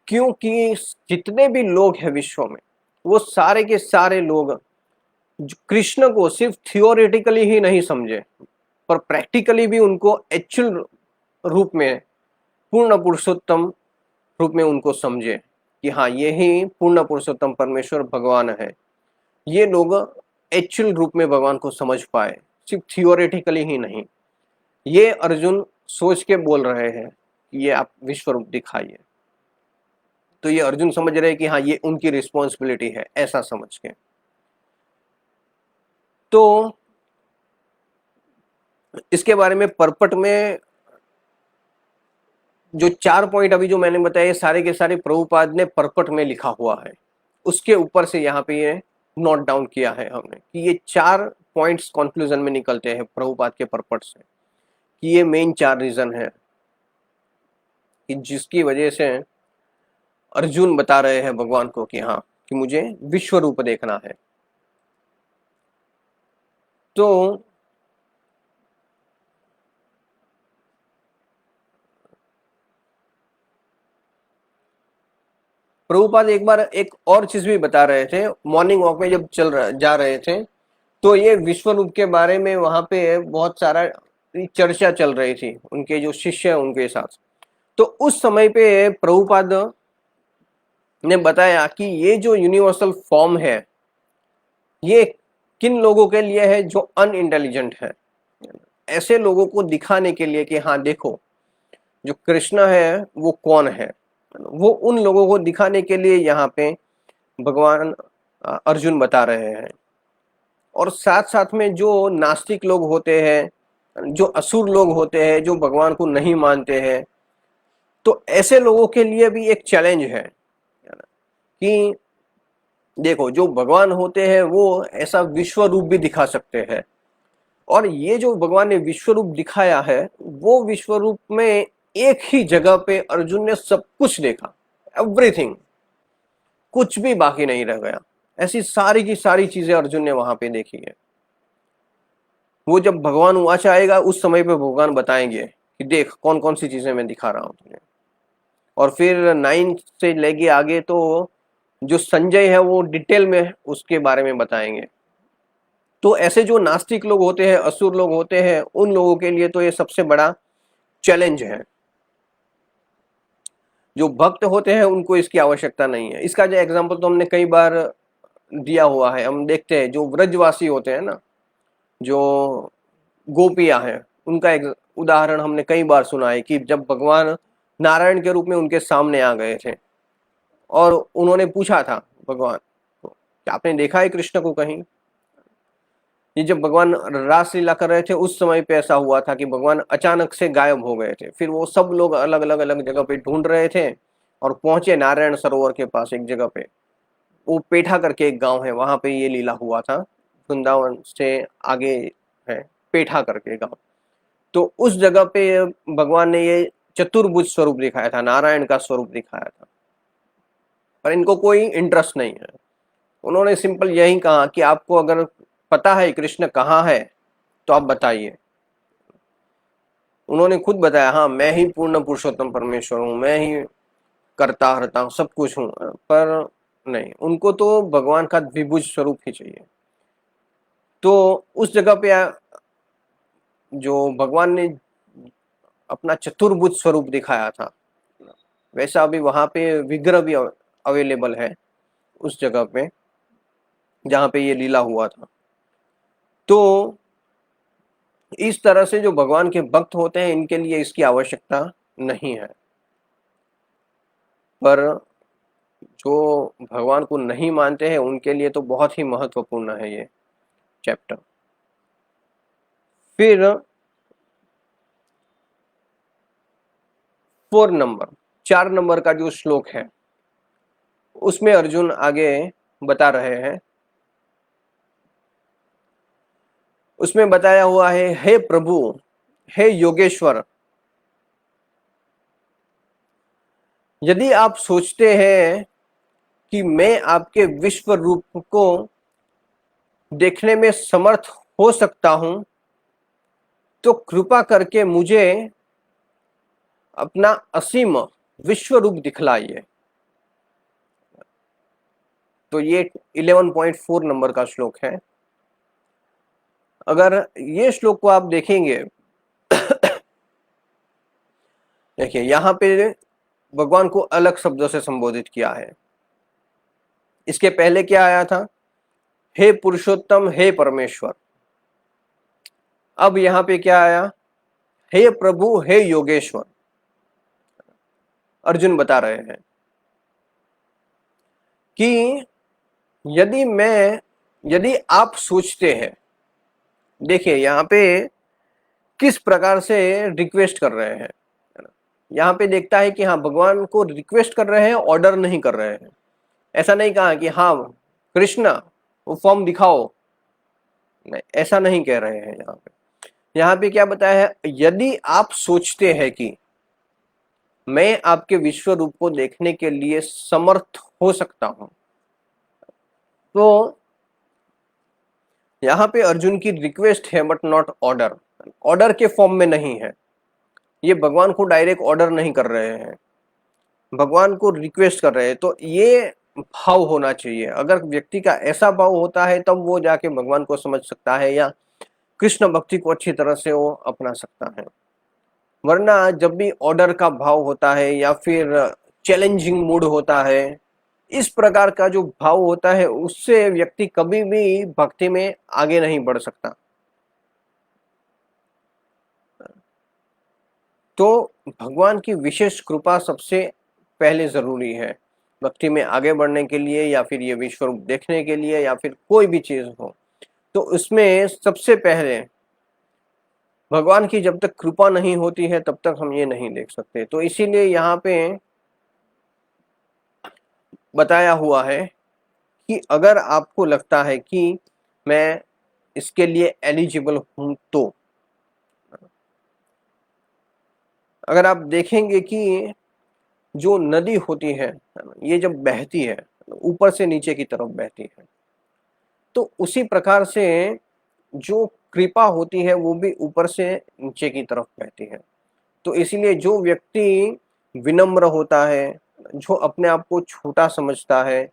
क्योंकि जितने भी लोग हैं विश्व में वो सारे के सारे लोग कृष्ण को सिर्फ थियोरेटिकली ही नहीं समझे, पर प्रैक्टिकली भी उनको एक्चुअल रूप में, पूर्ण पुरुषोत्तम रूप में उनको समझे कि हाँ ये ही पूर्ण पुरुषोत्तम परमेश्वर भगवान है। ये लोग एक्चुअल रूप में भगवान को समझ पाए, सिर्फ थियोरेटिकली ही नहीं। ये अर्जुन सोच के बोल रहे हैं कि ये आप विश्व रूप दिखाइए। तो ये अर्जुन समझ रहे हैं कि हाँ ये उनकी रिस्पॉन्सिबिलिटी है, ऐसा समझ के। तो इसके बारे में परपट में जो 4 पॉइंट अभी जो मैंने बताए सारे के सारे प्रभुपाद ने परपट में लिखा हुआ है, उसके ऊपर से यहाँ पे ये नोट डाउन किया है हमने कि ये 4 पॉइंट्स कंक्लूजन में निकलते हैं प्रभुपाद के परपट से, कि ये मेन 4 रीजन है कि जिसकी वजह से अर्जुन बता रहे हैं भगवान को कि हाँ कि मुझे विश्व रूप देखना है। तो प्रभुपाद एक बार एक और चीज भी बता रहे थे, मॉर्निंग वॉक में जब जा रहे थे, तो ये विश्व रूप के बारे में वहां पे बहुत सारा चर्चा चल रही थी उनके जो शिष्य हैं उनके साथ। तो उस समय पे प्रभुपाद ने बताया कि ये जो यूनिवर्सल फॉर्म है ये किन लोगों के लिए है, जो अनइंटेलिजेंट है, ऐसे लोगों को दिखाने के लिए कि हाँ देखो जो कृष्ण है वो कौन है, वो उन लोगों को दिखाने के लिए यहाँ पे भगवान अर्जुन बता रहे हैं। और साथ साथ में जो नास्तिक लोग होते हैं, जो असुर लोग होते हैं, जो भगवान को नहीं मानते हैं, तो ऐसे लोगों के लिए भी एक चैलेंज है कि देखो जो भगवान होते हैं वो ऐसा विश्व रूप भी दिखा सकते हैं, और ये जो भगवान ने विश्व रूप दिखाया है वो विश्व रूप में एक ही जगह पे अर्जुन ने सब कुछ देखा, एवरीथिंग, कुछ भी बाकी नहीं रह गया। ऐसी सारी की सारी चीजें अर्जुन ने वहां पे देखी है। वो जब भगवान वाच आएगा उस समय पे भगवान बताएंगे कि देख कौन कौन सी चीजें मैं दिखा रहा हूं तुझे। और फिर 9 से लेके आगे तो जो संजय है वो डिटेल में उसके बारे में बताएंगे। तो ऐसे जो नास्तिक लोग होते हैं, असुर लोग होते हैं, उन लोगों के लिए तो ये सबसे बड़ा चैलेंज है। जो भक्त होते हैं उनको इसकी आवश्यकता नहीं है। इसका जो एग्जाम्पल तो हमने कई बार दिया हुआ है, हम देखते हैं जो व्रजवासी होते हैं ना, जो गोपियां हैं, उनका एक उदाहरण हमने कई बार सुना है कि जब भगवान नारायण के रूप में उनके सामने आ गए थे और उन्होंने पूछा था भगवान को, क्या आपने देखा है कृष्ण को कहीं। ये जब भगवान रासलीला कर रहे थे उस समय पे ऐसा हुआ था कि भगवान अचानक से गायब हो गए थे। फिर वो सब लोग अलग अलग अलग जगह पे ढूंढ रहे थे और पहुंचे नारायण सरोवर के पास एक जगह पे, वो पेठा करके एक गांव है, वहां पे ये लीला हुआ था। वृंदावन से आगे है पेठा करके गांव। तो उस जगह पे भगवान ने ये चतुर्भुज स्वरूप दिखाया था, नारायण का स्वरूप दिखाया था, पर इनको कोई इंटरेस्ट नहीं है। उन्होंने सिंपल यही कहा कि आपको अगर पता है कृष्ण कहाँ है तो आप बताइए। उन्होंने खुद बताया, हाँ मैं ही पूर्ण पुरुषोत्तम परमेश्वर हूँ, मैं ही करता हरता हूँ, सब कुछ हूँ, पर नहीं, उनको तो भगवान का द्विभुज स्वरूप ही चाहिए। तो उस जगह पे जो भगवान ने अपना चतुर्भुज स्वरूप दिखाया था, वैसा अभी वहां पे विग्रह भी अवेलेबल है उस जगह पे जहां पे ये लीला हुआ था। तो इस तरह से जो भगवान के भक्त होते हैं इनके लिए इसकी आवश्यकता नहीं है, पर जो भगवान को नहीं मानते हैं उनके लिए तो बहुत ही महत्वपूर्ण है ये चैप्टर। फिर 4 नंबर का जो श्लोक है उसमें अर्जुन आगे बता रहे हैं। उसमें बताया हुआ है, हे प्रभु, हे योगेश्वर, यदि आप सोचते हैं कि मैं आपके विश्व रूप को देखने में समर्थ हो सकता हूं तो कृपा करके मुझे अपना असीम विश्व रूप दिखलाइए। तो ये 11.4 नंबर का श्लोक है। अगर ये श्लोक को आप देखेंगे, देखिए यहां पे भगवान को अलग शब्दों से संबोधित किया है। इसके पहले क्या आया था, हे पुरुषोत्तम, हे परमेश्वर। अब यहां पे क्या आया, हे प्रभु, हे योगेश्वर। अर्जुन बता रहे हैं कि यदि आप सोचते हैं, देखिए यहां पे किस प्रकार से रिक्वेस्ट कर रहे हैं। यहां पे देखता है कि हाँ भगवान को रिक्वेस्ट कर रहे हैं, ऑर्डर नहीं कर रहे हैं। ऐसा नहीं कहा कि हाँ कृष्णा वो फॉर्म दिखाओ, नहीं ऐसा नहीं कह रहे हैं। यहाँ पे क्या बताया है, यदि आप सोचते हैं कि मैं आपके विश्व रूप को देखने के लिए समर्थ हो सकता हूं, तो यहाँ पे अर्जुन की रिक्वेस्ट है बट नॉट ऑर्डर। ऑर्डर के फॉर्म में नहीं है, ये भगवान को डायरेक्ट ऑर्डर नहीं कर रहे हैं, भगवान को रिक्वेस्ट कर रहे हैं। तो ये भाव होना चाहिए। अगर व्यक्ति का ऐसा भाव होता है तब वो जाके भगवान को समझ सकता है या कृष्ण भक्ति को अच्छी तरह से वो अपना सकता है। वरना जब भी ऑर्डर का भाव होता है या फिर चैलेंजिंग मूड होता है, इस प्रकार का जो भाव होता है उससे व्यक्ति कभी भी भक्ति में आगे नहीं बढ़ सकता। तो भगवान की विशेष कृपा सबसे पहले जरूरी है भक्ति में आगे बढ़ने के लिए, या फिर ये विश्व रूप देखने के लिए, या फिर कोई भी चीज हो। तो उसमें सबसे पहले भगवान की जब तक कृपा नहीं होती है तब तक हम ये नहीं देख सकते। तो इसीलिए यहाँ पे बताया हुआ है कि अगर आपको लगता है कि मैं इसके लिए एलिजिबल हूं, तो अगर आप देखेंगे कि जो नदी होती है ये जब बहती है ऊपर से नीचे की तरफ बहती है, तो उसी प्रकार से जो कृपा होती है वो भी ऊपर से नीचे की तरफ बहती है। तो इसीलिए जो व्यक्ति विनम्र होता है, जो अपने आप को छोटा समझता है,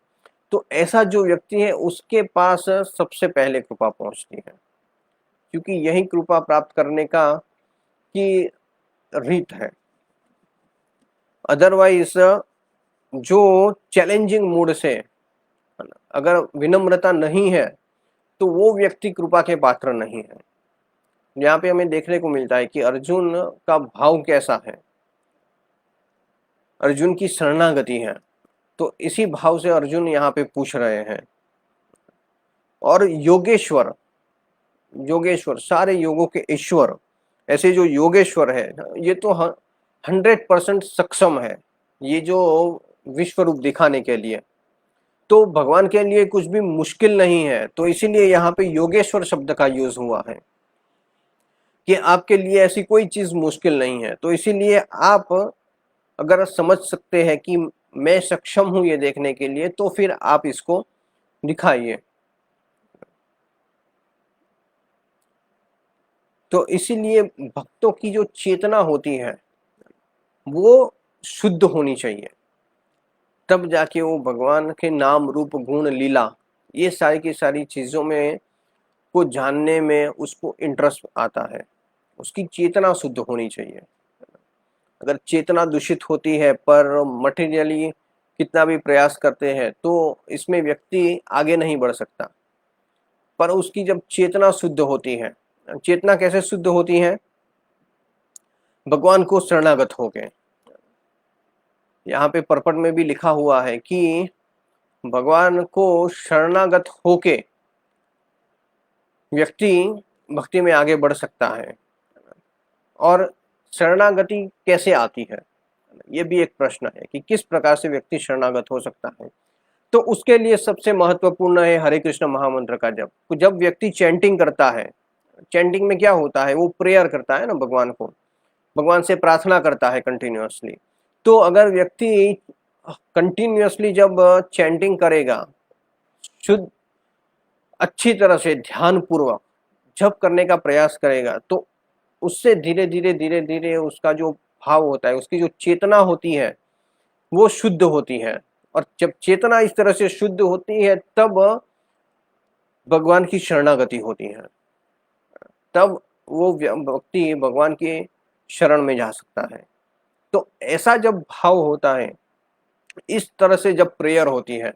तो ऐसा जो व्यक्ति है उसके पास सबसे पहले कृपा पहुंचती है, क्योंकि यही कृपा प्राप्त करने का की रीत है। अदरवाइज जो चैलेंजिंग मूड से अगर विनम्रता नहीं है तो वो व्यक्ति कृपा के पात्र नहीं है। यहाँ पे हमें देखने को मिलता है कि अर्जुन का भाव कैसा है, अर्जुन की शरणागति है। तो इसी भाव से अर्जुन यहाँ पे पूछ रहे हैं। और योगेश्वर, योगेश्वर सारे योगों के ईश्वर, ऐसे जो योगेश्वर है ये तो 100% सक्षम है ये जो विश्व रूप दिखाने के लिए। तो भगवान के लिए कुछ भी मुश्किल नहीं है, तो इसीलिए यहाँ पे योगेश्वर शब्द का यूज हुआ है। कि आपके लिए ऐसी कोई चीज मुश्किल नहीं है। तो इसीलिए आप अगर समझ सकते हैं कि मैं सक्षम हूं ये देखने के लिए, तो फिर आप इसको दिखाइए। तो इसीलिए भक्तों की जो चेतना होती है वो शुद्ध होनी चाहिए, तब जाके वो भगवान के नाम रूप गुण लीला ये सारी की सारी चीजों में को जानने में उसको इंटरेस्ट आता है। उसकी चेतना शुद्ध होनी चाहिए। अगर चेतना दूषित होती है पर मटेरियली कितना भी प्रयास करते हैं तो इसमें व्यक्ति आगे नहीं बढ़ सकता। पर उसकी जब चेतना शुद्ध होती है, चेतना कैसे शुद्ध होती है? भगवान को शरणागत होके। यहाँ पे पर्पट में भी लिखा हुआ है कि भगवान को शरणागत होके व्यक्ति भक्ति में आगे बढ़ सकता है। और शरणागति कैसे आती है, ये भी एक प्रश्न है कि किस प्रकार से व्यक्ति शरणागत हो सकता है। तो उसके लिए सबसे महत्वपूर्ण है हरे कृष्ण महामंत्र का जप। जब व्यक्ति चैंटिंग करता है, चैंटिंग में क्या होता है, वो प्रेयर करता है ना भगवान को, भगवान से प्रार्थना करता है कंटिन्यूअसली। तो अगर व्यक्ति कंटिन्यूअसली जब चैंटिंग करेगा, शुद्ध अच्छी तरह से ध्यान पूर्वक जप करने का प्रयास करेगा, तो उससे धीरे धीरे धीरे धीरे उसका जो भाव होता है, उसकी जो चेतना होती है वो शुद्ध होती है। और जब चेतना इस तरह से शुद्ध होती है तब भगवान की शरणागति होती है, तब वो व्यक्ति भगवान के शरण में जा सकता है। तो ऐसा जब भाव होता है, इस तरह से जब प्रेयर होती है,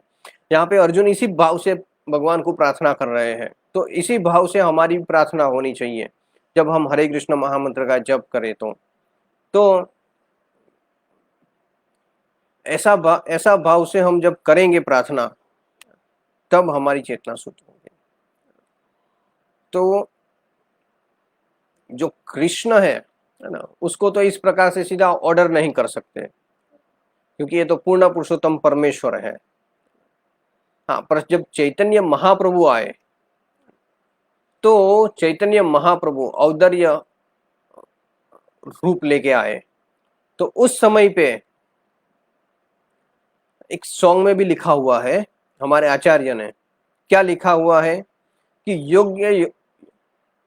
यहाँ पे अर्जुन इसी भाव से भगवान को प्रार्थना कर रहे हैं। तो इसी भाव से हमारी प्रार्थना होनी चाहिए जब हम हरे कृष्ण महामंत्र का जप करें। तो ऐसा भाव से हम जब करेंगे प्रार्थना, तब हमारी चेतना शुद्ध होगी। तो जो कृष्ण है ना, उसको तो इस प्रकार से सीधा ऑर्डर नहीं कर सकते, क्योंकि ये तो पूर्ण पुरुषोत्तम परमेश्वर है। हाँ, पर जब चैतन्य महाप्रभु आए, तो चैतन्य महाप्रभु औदर्य रूप लेके आए। तो उस समय पे एक सॉन्ग में भी लिखा हुआ है, हमारे आचार्य ने क्या लिखा हुआ है कि योग्य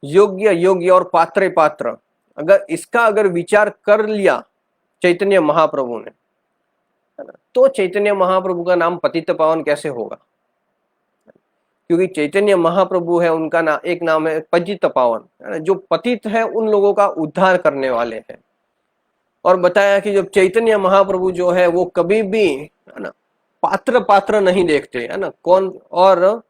योग्य योग्य और पात्र पात्र, अगर विचार कर लिया चैतन्य महाप्रभु ने, तो चैतन्य महाप्रभु का नाम पतित पावन कैसे होगा? क्योंकि चैतन्य महाप्रभु है, उनका एक नाम है पतित पावन। जो पतित है उन लोगों का उद्धार करने वाले हैं। और बताया कि जब चैतन्य महाप्रभु जो है वो कभी भी, है ना, पात्र नहीं देखते, है ना, कौन, और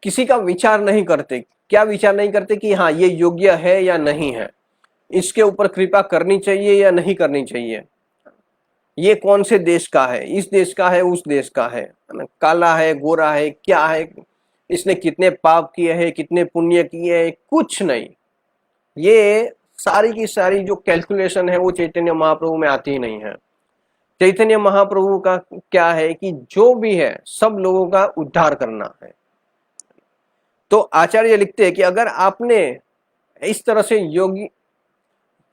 किसी का विचार नहीं करते। क्या विचार नहीं करते कि हाँ ये योग्य है या नहीं है, इसके ऊपर कृपा करनी चाहिए या नहीं करनी चाहिए, ये कौन से देश का है, इस देश का है, उस देश का है ना, काला है, गोरा है, क्या है, इसने कितने पाप किए हैं, कितने पुण्य किए हैं, कुछ नहीं। ये सारी की सारी जो कैलकुलेशन है वो चैतन्य महाप्रभु में आती ही नहीं है। चैतन्य महाप्रभु का क्या है कि जो भी है सब लोगों का उद्धार करना है। तो आचार्य लिखते हैं कि अगर आपने इस तरह से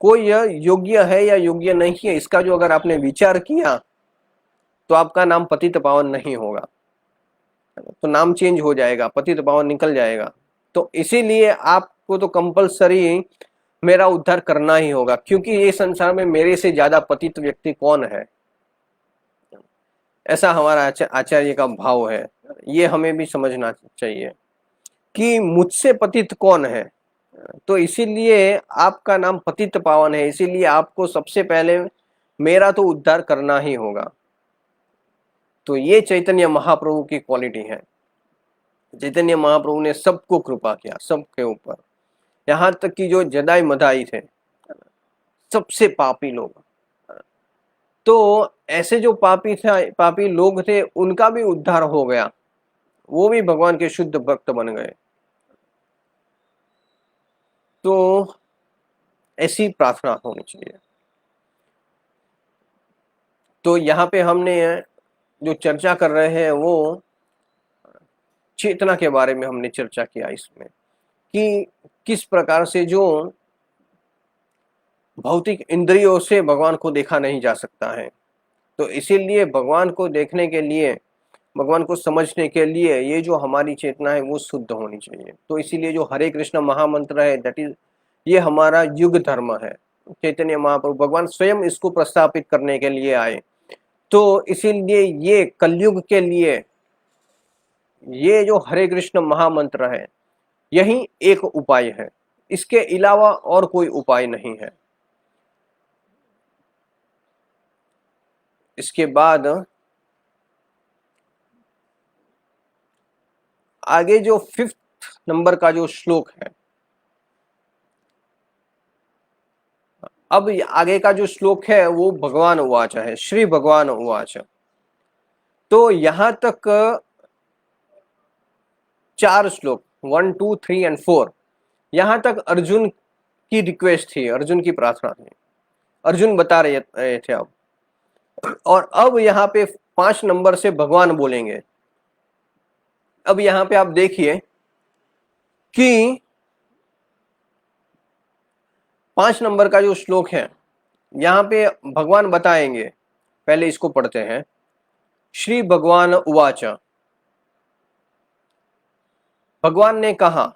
कोई योग्य है या योग्य नहीं है, इसका जो अगर आपने विचार किया, तो आपका नाम पतित पावन नहीं होगा, तो नाम चेंज हो जाएगा, पतित पावन निकल जाएगा। तो इसीलिए आपको तो कंपलसरी मेरा उद्धार करना ही होगा, क्योंकि ये संसार में मेरे से ज्यादा पतित व्यक्ति कौन है। ऐसा हमारा आचार्य का भाव है। ये हमें भी समझना चाहिए कि मुझसे पतित कौन है। तो इसीलिए आपका नाम पतित पावन है, इसीलिए आपको सबसे पहले मेरा तो उद्धार करना ही होगा। तो ये चैतन्य महाप्रभु की क्वालिटी है। चैतन्य महाप्रभु ने सबको कृपा किया, सबके ऊपर, यहाँ तक कि जो जदाई मदाई थे, सबसे पापी लोग, तो ऐसे जो पापी लोग थे उनका भी उद्धार हो गया, वो भी भगवान के शुद्ध भक्त बन गए। तो ऐसी प्रार्थना होनी चाहिए। तो यहाँ पे हमने जो चर्चा कर रहे हैं वो चेतना के बारे में हमने चर्चा किया इसमें, कि किस प्रकार से जो भौतिक इंद्रियों से भगवान को देखा नहीं जा सकता है। तो इसीलिए भगवान को देखने के लिए, भगवान को समझने के लिए ये जो हमारी चेतना है वो शुद्ध होनी चाहिए। तो इसीलिए जो हरे कृष्ण महामंत्र है, दैट इज, ये हमारा युग धर्म है। चैतन्य महाप्रभु भगवान स्वयं इसको प्रस्थापित करने के लिए आए। तो इसीलिए ये कलयुग के लिए ये जो हरे कृष्ण महामंत्र है यही एक उपाय है, इसके अलावा और कोई उपाय नहीं है। इसके बाद आगे जो 5th नंबर का जो श्लोक है, अब आगे का जो श्लोक है वो भगवान उवाच है, श्री भगवान उवाच। तो यहां तक 4 श्लोक 1, 2, 3 एंड 4, यहां तक अर्जुन की रिक्वेस्ट थी, अर्जुन की प्रार्थना थी, अर्जुन बता रहे थे। अब और अब यहाँ पे 5 नंबर से भगवान बोलेंगे। अब यहाँ पे आप देखिए कि 5 नंबर का जो श्लोक है यहाँ पे भगवान बताएंगे। पहले इसको पढ़ते हैं। श्री भगवान उवाच, भगवान ने कहा,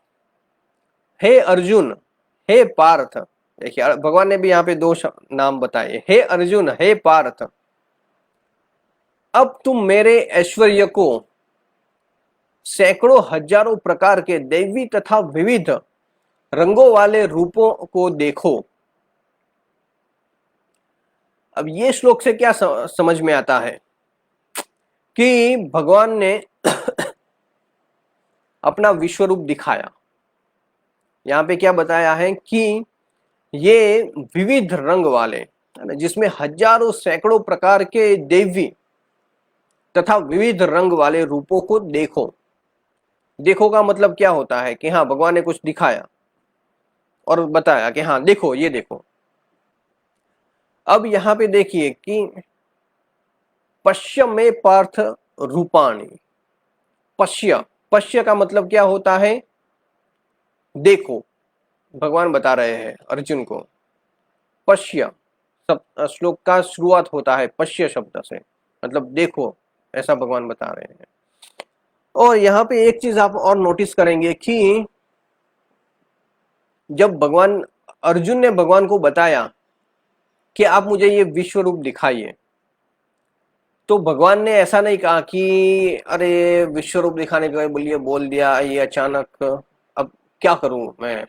हे अर्जुन, हे पार्थ। देखिए भगवान ने भी यहाँ पे 2 नाम बताए, हे अर्जुन, हे पार्थ, अब तुम मेरे ऐश्वर्य को सैकड़ों हजारों प्रकार के दैवी तथा विविध रंगों वाले रूपों को देखो। अब ये श्लोक से क्या समझ में आता है कि भगवान ने अपना विश्व रूप दिखाया। यहाँ पे क्या बताया है कि ये विविध रंग वाले, जिसमें हजारों सैकड़ों प्रकार के दैवी तथा विविध रंग वाले रूपों को देखो। देखो का मतलब क्या होता है कि हाँ भगवान ने कुछ दिखाया और बताया कि हाँ देखो, ये देखो। अब यहाँ पे देखिए कि पश्य में पार्थ रूपाणी। पश्य, पश्य का मतलब क्या होता है? देखो। भगवान बता रहे हैं अर्जुन को पश्य। सब श्लोक का शुरुआत होता है पश्य शब्द से, मतलब देखो, ऐसा भगवान बता रहे हैं। और यहाँ पे एक चीज आप और नोटिस करेंगे कि जब भगवान, अर्जुन ने भगवान को बताया कि आप मुझे ये विश्व रूप दिखाइए, तो भगवान ने ऐसा नहीं कहा कि अरे विश्व रूप दिखाने के लिए बोल दिया ये अचानक, अब क्या करूं मैं।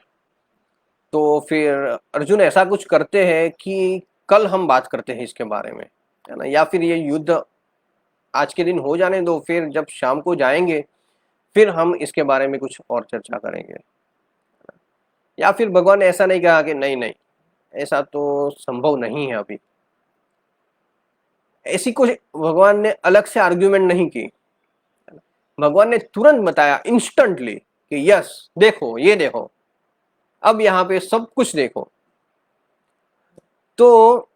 तो फिर अर्जुन ऐसा कुछ करते हैं कि कल हम बात करते हैं इसके बारे में, है ना, या फिर ये युद्ध आज के दिन हो जाने दो, फिर जब शाम को जाएंगे फिर हम इसके बारे में कुछ और चर्चा करेंगे। या फिर भगवान ने ऐसा नहीं कहा कि नहीं नहीं ऐसा तो संभव नहीं है अभी, ऐसी कुछ भगवान ने अलग से आर्ग्यूमेंट नहीं की। भगवान ने तुरंत बताया इंस्टेंटली कि यस देखो, ये देखो, अब यहाँ पे सब कुछ देखो। तो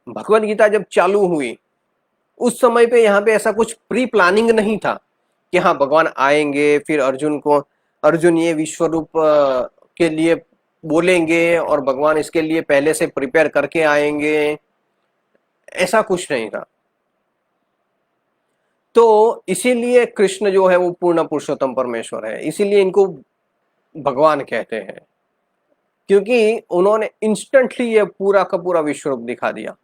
भगवत गीता जब चालू हुई उस समय पे यहाँ पे ऐसा कुछ प्री प्लानिंग नहीं था कि हाँ भगवान आएंगे फिर अर्जुन ये विश्व रूप के लिए बोलेंगे और भगवान इसके लिए पहले से प्रिपेयर करके आएंगे, ऐसा कुछ नहीं था। तो इसीलिए कृष्ण जो है वो पूर्ण पुरुषोत्तम परमेश्वर है, इसीलिए इनको भगवान कहते हैं, क्योंकि उन्होंने इंस्टेंटली ये पूरा का पूरा विश्व रूप दिखा दिया।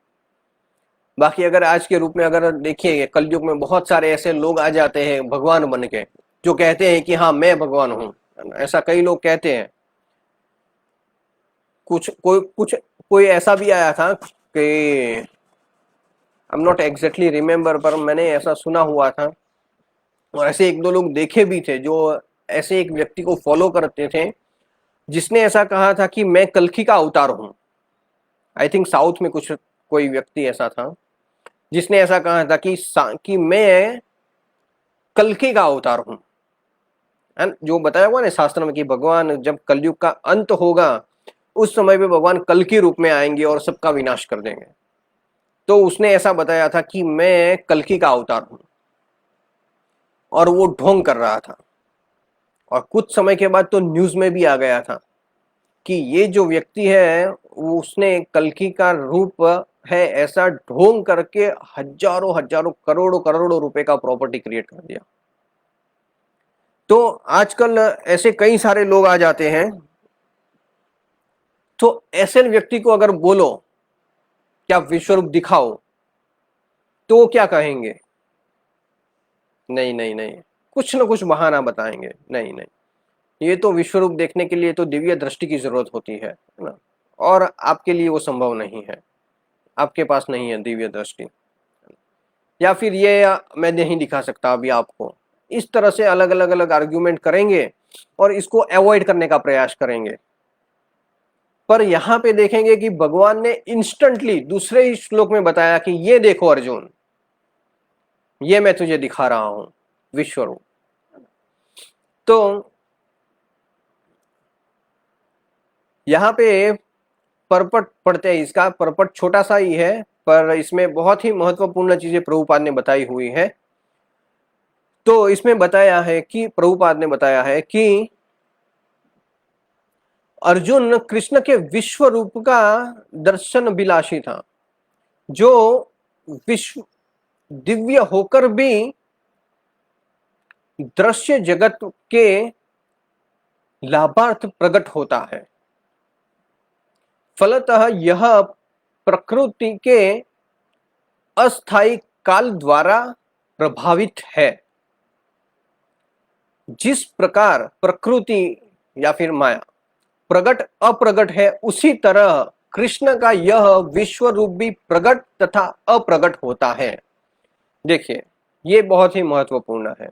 बाकी अगर आज के रूप में अगर देखिए कलयुग में बहुत सारे ऐसे लोग आ जाते हैं भगवान बन के, जो कहते हैं कि हाँ मैं भगवान हूं, ऐसा कई लोग कहते हैं। कोई ऐसा भी आया था कि I am not exactly remember, पर मैंने ऐसा सुना हुआ था और ऐसे 1-2 लोग देखे भी थे जो ऐसे एक व्यक्ति को फॉलो करते थे जिसने ऐसा कहा था कि मैं कल्कि का अवतार हूं। आई थिंक साउथ में कुछ कोई व्यक्ति ऐसा था जिसने ऐसा कहा था कि मैं कल्कि का अवतार हूं। जो बताया हुआ ना शास्त्र में कि भगवान जब कलयुग का अंत होगा उस समय पे भगवान कल्कि रूप में आएंगे और सबका विनाश कर देंगे। तो उसने ऐसा बताया था कि मैं कल्कि का अवतार हूं और वो ढोंग कर रहा था। और कुछ समय के बाद तो न्यूज में भी आ गया था कि ये जो व्यक्ति है उसने कल्कि का रूप है ऐसा ढोंग करके हजारों हजारों करोड़ों करोड़ों रुपए का प्रॉपर्टी क्रिएट कर दिया। तो आजकल ऐसे कई सारे लोग आ जाते हैं, तो ऐसे व्यक्ति को अगर बोलो क्या विश्वरूप दिखाओ, तो वो क्या कहेंगे? नहीं नहीं नहीं, कुछ ना कुछ बहाना बताएंगे, नहीं नहीं, ये तो विश्वरूप देखने के लिए तो दिव्य दृष्टि की जरूरत होती है ना, और आपके लिए वो संभव नहीं है, आपके पास नहीं है दिव्य दृष्टि, या फिर ये मैं नहीं दिखा सकता अभी आपको। इस तरह से अलग अलग अलग आर्ग्यूमेंट करेंगे और इसको अवॉइड करने का प्रयास करेंगे। पर यहां पे देखेंगे कि भगवान ने इंस्टेंटली दूसरे ही श्लोक में बताया कि ये देखो अर्जुन, ये मैं तुझे दिखा रहा हूं विश्वरूप। तो यहां पे परपट पढ़ते हैं, इसका परपट छोटा सा ही है पर इसमें बहुत ही महत्वपूर्ण चीजें प्रभुपाद ने बताई हुई है। तो इसमें बताया है कि प्रभुपाद ने बताया है कि अर्जुन कृष्ण के विश्व रूप का दर्शन अभिलाषी था, जो विश्व दिव्य होकर भी दृश्य जगत के लाभार्थ प्रकट होता है। फलतः यह प्रकृति के अस्थायी काल द्वारा प्रभावित है। जिस प्रकार प्रकृति या फिर माया प्रगट अप्रगट है, उसी तरह कृष्ण का यह विश्व रूप भी प्रगट तथा अप्रगट होता है। देखिए ये बहुत ही महत्वपूर्ण है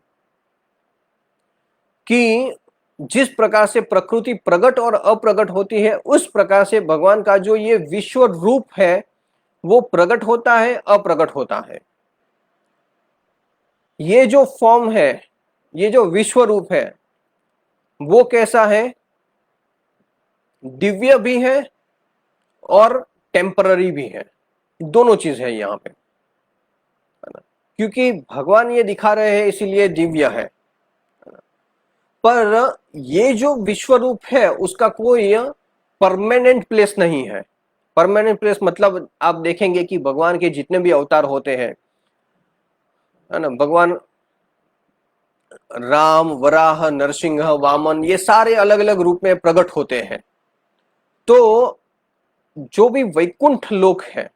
कि जिस प्रकार से प्रकृति प्रगट और अप्रगट होती है, उस प्रकार से भगवान का जो ये विश्व रूप है वो प्रगट होता है, अप्रगट होता है। ये जो फॉर्म है, ये जो विश्व रूप है, वो कैसा है? दिव्य भी है और टेम्पररी भी है, दोनों चीज है यहाँ पे, क्योंकि भगवान ये दिखा रहे हैं इसीलिए दिव्य है। पर ये जो विश्व रूप है उसका कोई परमानेंट प्लेस नहीं है। परमानेंट प्लेस मतलब आप देखेंगे कि भगवान के जितने भी अवतार होते हैं, है ना, भगवान राम, वराह, नरसिंह, वामन, ये सारे अलग अलग रूप में प्रकट होते हैं। तो जो भी वैकुंठ लोक है,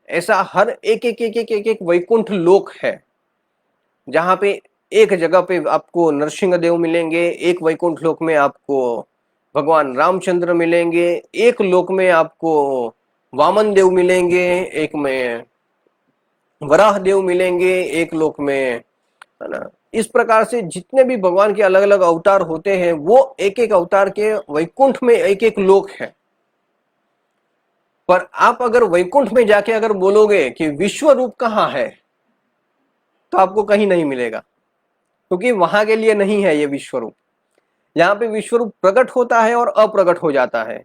ऐसा हर एक एक एक एक एक, एक वैकुंठ लोक है, जहां पे एक जगह पे आपको नरसिंह देव मिलेंगे, एक वैकुंठ लोक में आपको भगवान रामचंद्र मिलेंगे, एक लोक में आपको वामन देव मिलेंगे, एक में वराह देव मिलेंगे, एक लोक में, है ना। इस प्रकार से जितने भी भगवान के अलग अलग अवतार होते हैं वो एक एक अवतार के वैकुंठ में एक एक लोक है। पर आप अगर वैकुंठ में जाके अगर बोलोगे कि विश्व रूप कहाँ है, तो आपको कहीं नहीं मिलेगा, क्योंकि वहां के लिए नहीं है ये विश्व रूप। यहाँ पे विश्व रूप प्रकट होता है और अप्रकट हो जाता है,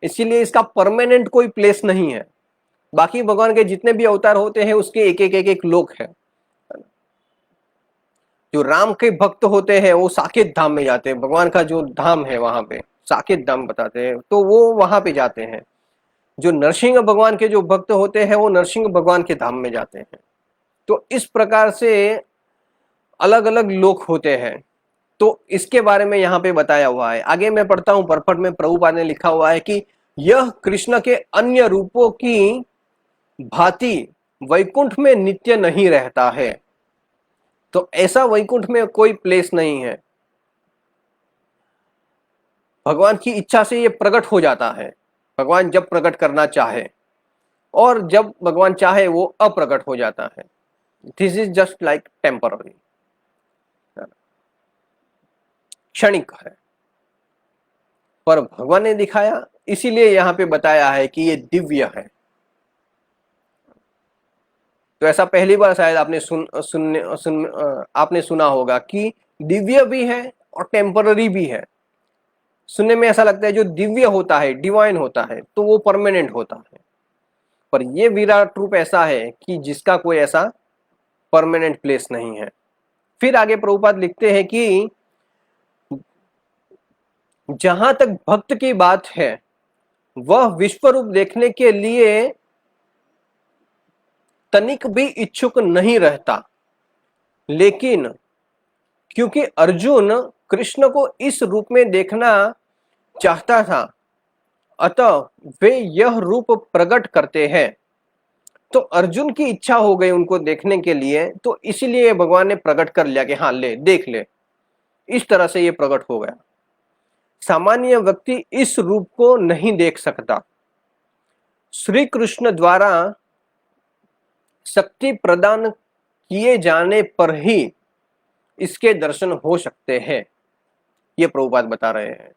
इसीलिए इसका परमानेंट कोई प्लेस नहीं है। बाकी भगवान के जितने भी अवतार होते हैं उसके एक एक एक एक लोक है। जो राम के भक्त होते हैं वो साकेत धाम में जाते हैं, भगवान का जो धाम है वहां पे साकेत धाम बताते हैं, तो वो वहां पे जाते हैं। जो नरसिंह भगवान के जो भक्त होते हैं वो नरसिंह भगवान के धाम में जाते हैं। तो इस प्रकार से अलग अलग लोक होते हैं। तो इसके बारे में यहाँ पे बताया हुआ है। आगे मैं पढ़ता हूं, परपट में प्रभुपाद ने लिखा हुआ है कि यह कृष्ण के अन्य रूपों की भांति वैकुंठ में नित्य नहीं रहता है। तो ऐसा वैकुंठ में कोई प्लेस नहीं है, भगवान की इच्छा से ये प्रकट हो जाता है। भगवान जब प्रकट करना चाहे और जब भगवान चाहे वो अप्रकट हो जाता है। This is just like temporary, क्षणिक है। पर भगवान ने दिखाया, इसीलिए यहां पे बताया है कि ये दिव्य है। तो ऐसा पहली बार शायद आपने आपने सुना होगा कि दिव्य भी है और टेम्पररी भी है। सुनने में ऐसा लगता है जो दिव्य होता है, डिवाइन होता है, तो वो परमानेंट होता है। पर ये विराट रूप ऐसा है कि जिसका कोई ऐसा परमानेंट प्लेस नहीं है। फिर आगे प्रभुपाद लिखते हैं कि जहां तक भक्त की बात है, वह विश्व रूप देखने के लिए तनिक भी इच्छुक नहीं रहता, लेकिन क्योंकि अर्जुन कृष्ण को इस रूप में देखना चाहता था, अतः वे यह रूप प्रकट करते हैं। तो अर्जुन की इच्छा हो गई उनको देखने के लिए, तो इसीलिए भगवान ने प्रकट कर लिया कि हाँ ले देख ले, इस तरह से ये प्रकट हो गया। सामान्य व्यक्ति इस रूप को नहीं देख सकता। श्री कृष्ण द्वारा शक्ति प्रदान किए जाने पर ही इसके दर्शन हो सकते हैं। ये प्रभुपाद बता रहे हैं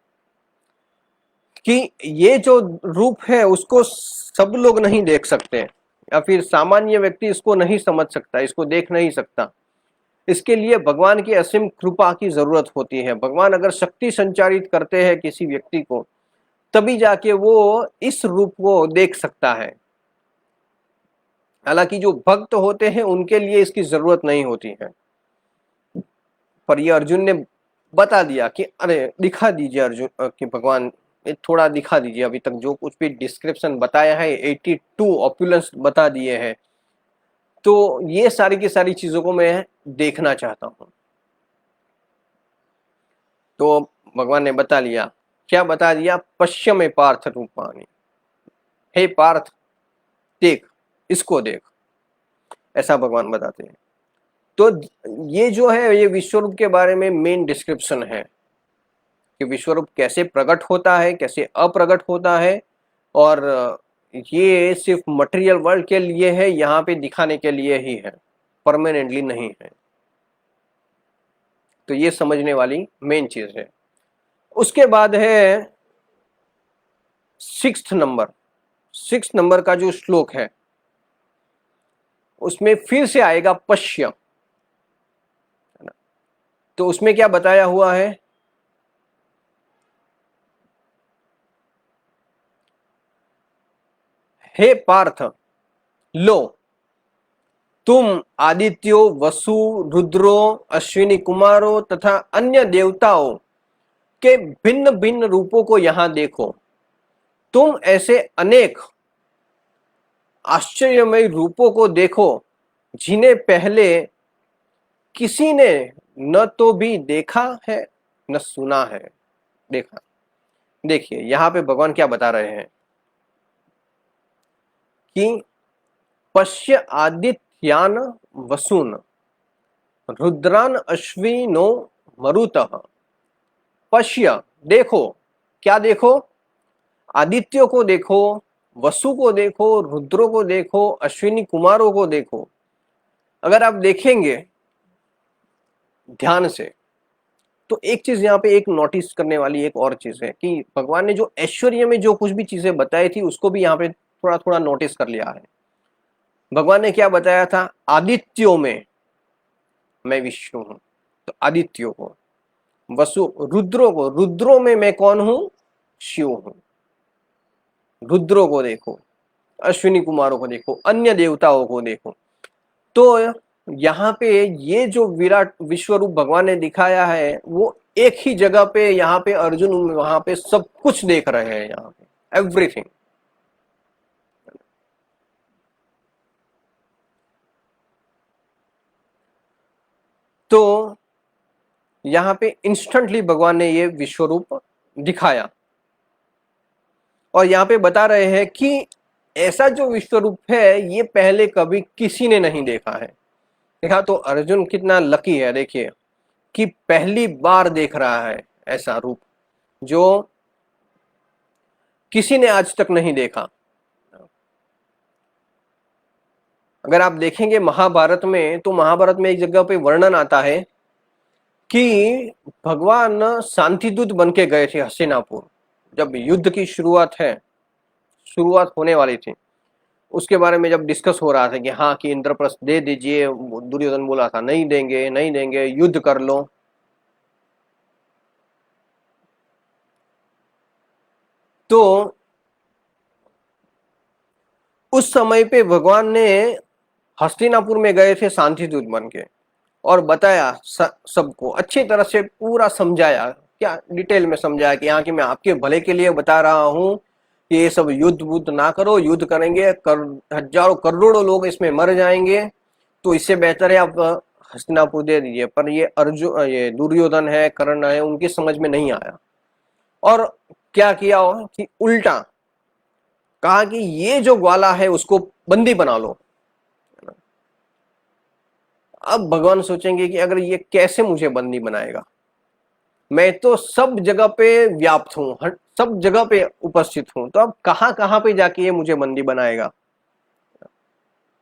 कि ये जो रूप है उसको सब लोग नहीं देख सकते, या फिर सामान्य व्यक्ति इसको नहीं समझ सकता, इसको देख नहीं सकता। इसके लिए भगवान की असीम कृपा की जरूरत होती है। भगवान अगर शक्ति संचारित करते हैं किसी व्यक्ति को, तभी जाके वो इस रूप को देख सकता है। हालांकि जो भक्त होते हैं उनके लिए इसकी जरूरत नहीं होती है, पर ये अर्जुन ने बता दिया कि अरे दिखा दीजिए अर्जुन कि भगवान थोड़ा दिखा दीजिए। अभी तक जो कुछ भी डिस्क्रिप्शन बताया है 82 ऑपुलेंस बता दिए हैं, तो ये सारी की सारी चीजों को मैं देखना चाहता हूं। तो भगवान ने बता लिया, क्या बता दिया? पश्य में पार्थ रूपानी, हे पार्थ देख, इसको देख, ऐसा भगवान बताते हैं। तो ये जो है ये विश्वरूप के बारे में मेन डिस्क्रिप्शन है कि विश्वरूप कैसे प्रकट होता है, कैसे अप्रकट होता है, और ये सिर्फ मटेरियल वर्ल्ड के लिए है, यहाँ पे दिखाने के लिए ही है, परमानेंटली नहीं है। तो ये समझने वाली मेन चीज है। उसके बाद है 6 नंबर का जो श्लोक है उसमें फिर से आएगा पश्य। तो उसमें क्या बताया हुआ है? हे पार्थ, लो तुम आदित्यो, वसु, रुद्रो, अश्विनी कुमारों तथा अन्य देवताओं के भिन्न भिन्न रूपों को यहां देखो। तुम ऐसे अनेक आश्चर्यमय रूपों को देखो जिन्हें पहले किसी ने न तो भी देखा है न सुना है। देखा, देखिए यहां पे भगवान क्या बता रहे हैं कि पश्य आदित्यान वसून रुद्रान अश्विनो मरुतः। पश्य देखो, क्या देखो? आदित्यों को देखो, वसु को देखो, रुद्रों को देखो, अश्विनी कुमारों को देखो। अगर आप देखेंगे ध्यान से तो एक चीज यहाँ पे एक नोटिस करने वाली एक और चीज है कि भगवान ने जो ऐश्वर्य में जो कुछ भी चीजें बताई थी उसको भी यहाँ पे थोड़ा थोड़ा नोटिस कर लिया है। भगवान ने क्या बताया था? आदित्यों में मैं विष्णु हूं, तो आदित्यों को, वसु रुद्रों को, रुद्रों में मैं कौन हूं? शिव हूं। रुद्रों को देखो, अश्विनी कुमारों को देखो, अन्य देवताओं को देखो। तो यहाँ पे ये जो विराट विश्व रूप भगवान ने दिखाया है वो एक ही जगह पे, यहाँ पे अर्जुन वहां पे सब कुछ देख रहे हैं, यहाँ पे एवरीथिंग। तो यहाँ पे इंस्टेंटली भगवान ने ये विश्व रूप दिखाया और यहाँ पे बता रहे हैं कि ऐसा जो विश्व रूप है ये पहले कभी किसी ने नहीं देखा है। देखा, तो अर्जुन कितना लकी है, देखिए कि पहली बार देख रहा है ऐसा रूप जो किसी ने आज तक नहीं देखा। अगर आप देखेंगे महाभारत में, तो महाभारत में एक जगह पे वर्णन आता है कि भगवान शांतिदूत बन के गए थे हस्तिनापुर। जब युद्ध की शुरुआत होने वाली थी, उसके बारे में जब डिस्कस हो रहा था कि हाँ कि इंद्रप्रस्थ दे दीजिए, दुर्योधन बोला था नहीं देंगे नहीं देंगे, युद्ध कर लो। तो उस समय पे भगवान ने हस्तिनापुर में गए थे दूत बन के और बताया सबको अच्छी तरह से पूरा समझाया क्या डिटेल में समझाया कि हाँ कि मैं आपके भले के लिए बता रहा हूँ कि ये सब युद्ध वुद्ध ना करो, युद्ध करेंगे हजारों करोड़ों लोग इसमें मर जाएंगे, तो इससे बेहतर है आप हस्तिनापुर दे दीजिए। पर ये अर्जुन, ये दुर्योधन है, कर्ण है, उनकी समझ में नहीं आया और क्या किया कि उल्टा कहा कि ये जो ग्वाला है उसको बंदी बना लो। अब भगवान सोचेंगे कि अगर ये कैसे मुझे बंदी बनाएगा, मैं तो सब जगह पे व्याप्त हूँ, सब जगह पे उपस्थित हूँ, तो अब कहाँ कहाँ पे जाके ये मुझे बंदी बनाएगा।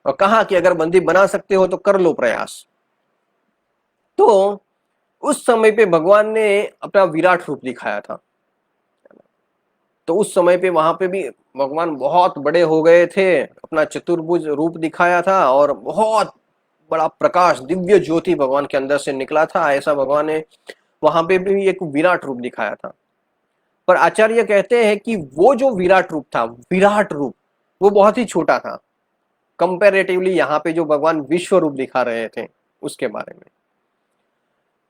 और कहा कि अगर बंदी बना सकते हो तो कर लो प्रयास। तो उस समय पे भगवान ने अपना विराट रूप दिखाया था। तो उस समय पे वहां पे भी भगवान बहुत बड़े हो गए थे, अपना चतुर्भुज रूप दिखाया था और बहुत बड़ा प्रकाश, दिव्य ज्योति भगवान के अंदर से निकला था। ऐसा भगवान ने वहां पे भी एक विराट रूप दिखाया था। पर आचार्य कहते हैं कि वो जो विराट रूप था, विराट रूप, वो बहुत ही छोटा था कंपैरेटिवली यहाँ पे जो भगवान विश्व रूप दिखा रहे थे उसके बारे में।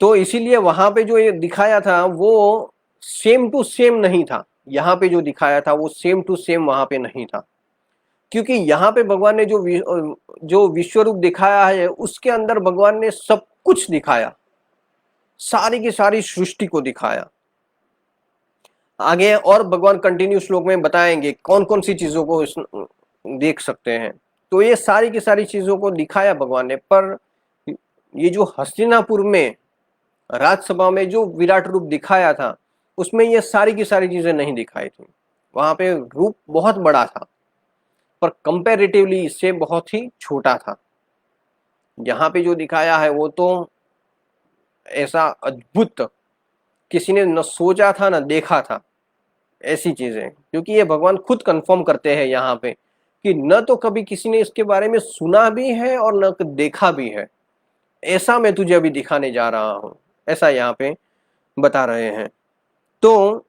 तो इसीलिए वहां पे जो ये दिखाया था वो सेम टू सेम नहीं था, यहाँ पे जो दिखाया था वो सेम टू सेम वहां पे नहीं था। क्योंकि यहाँ पे भगवान ने जो विश्व रूप दिखाया है उसके अंदर भगवान ने सब कुछ दिखाया, सारी की सारी सृष्टि को दिखाया। आगे और भगवान कंटिन्यू श्लोक में बताएंगे कौन कौन सी चीजों को देख सकते हैं। तो ये सारी की सारी चीजों को दिखाया भगवान ने। पर ये जो हस्तिनापुर में राज्यसभा में जो विराट रूप दिखाया था उसमें ये सारी की सारी चीजें नहीं दिखाई थी। वहां पे रूप बहुत बड़ा था पर कंपैरेटिवली इससे बहुत ही छोटा था। यहाँ पे जो दिखाया है वो तो ऐसा अद्भुत किसी ने न सोचा था न देखा था ऐसी चीजें। क्योंकि ये भगवान खुद कंफर्म करते हैं यहाँ पे कि न तो कभी किसी ने इसके बारे में सुना भी है और न देखा भी है, ऐसा मैं तुझे अभी दिखाने जा रहा हूं, ऐसा यहाँ पे बता रहे हैं। तो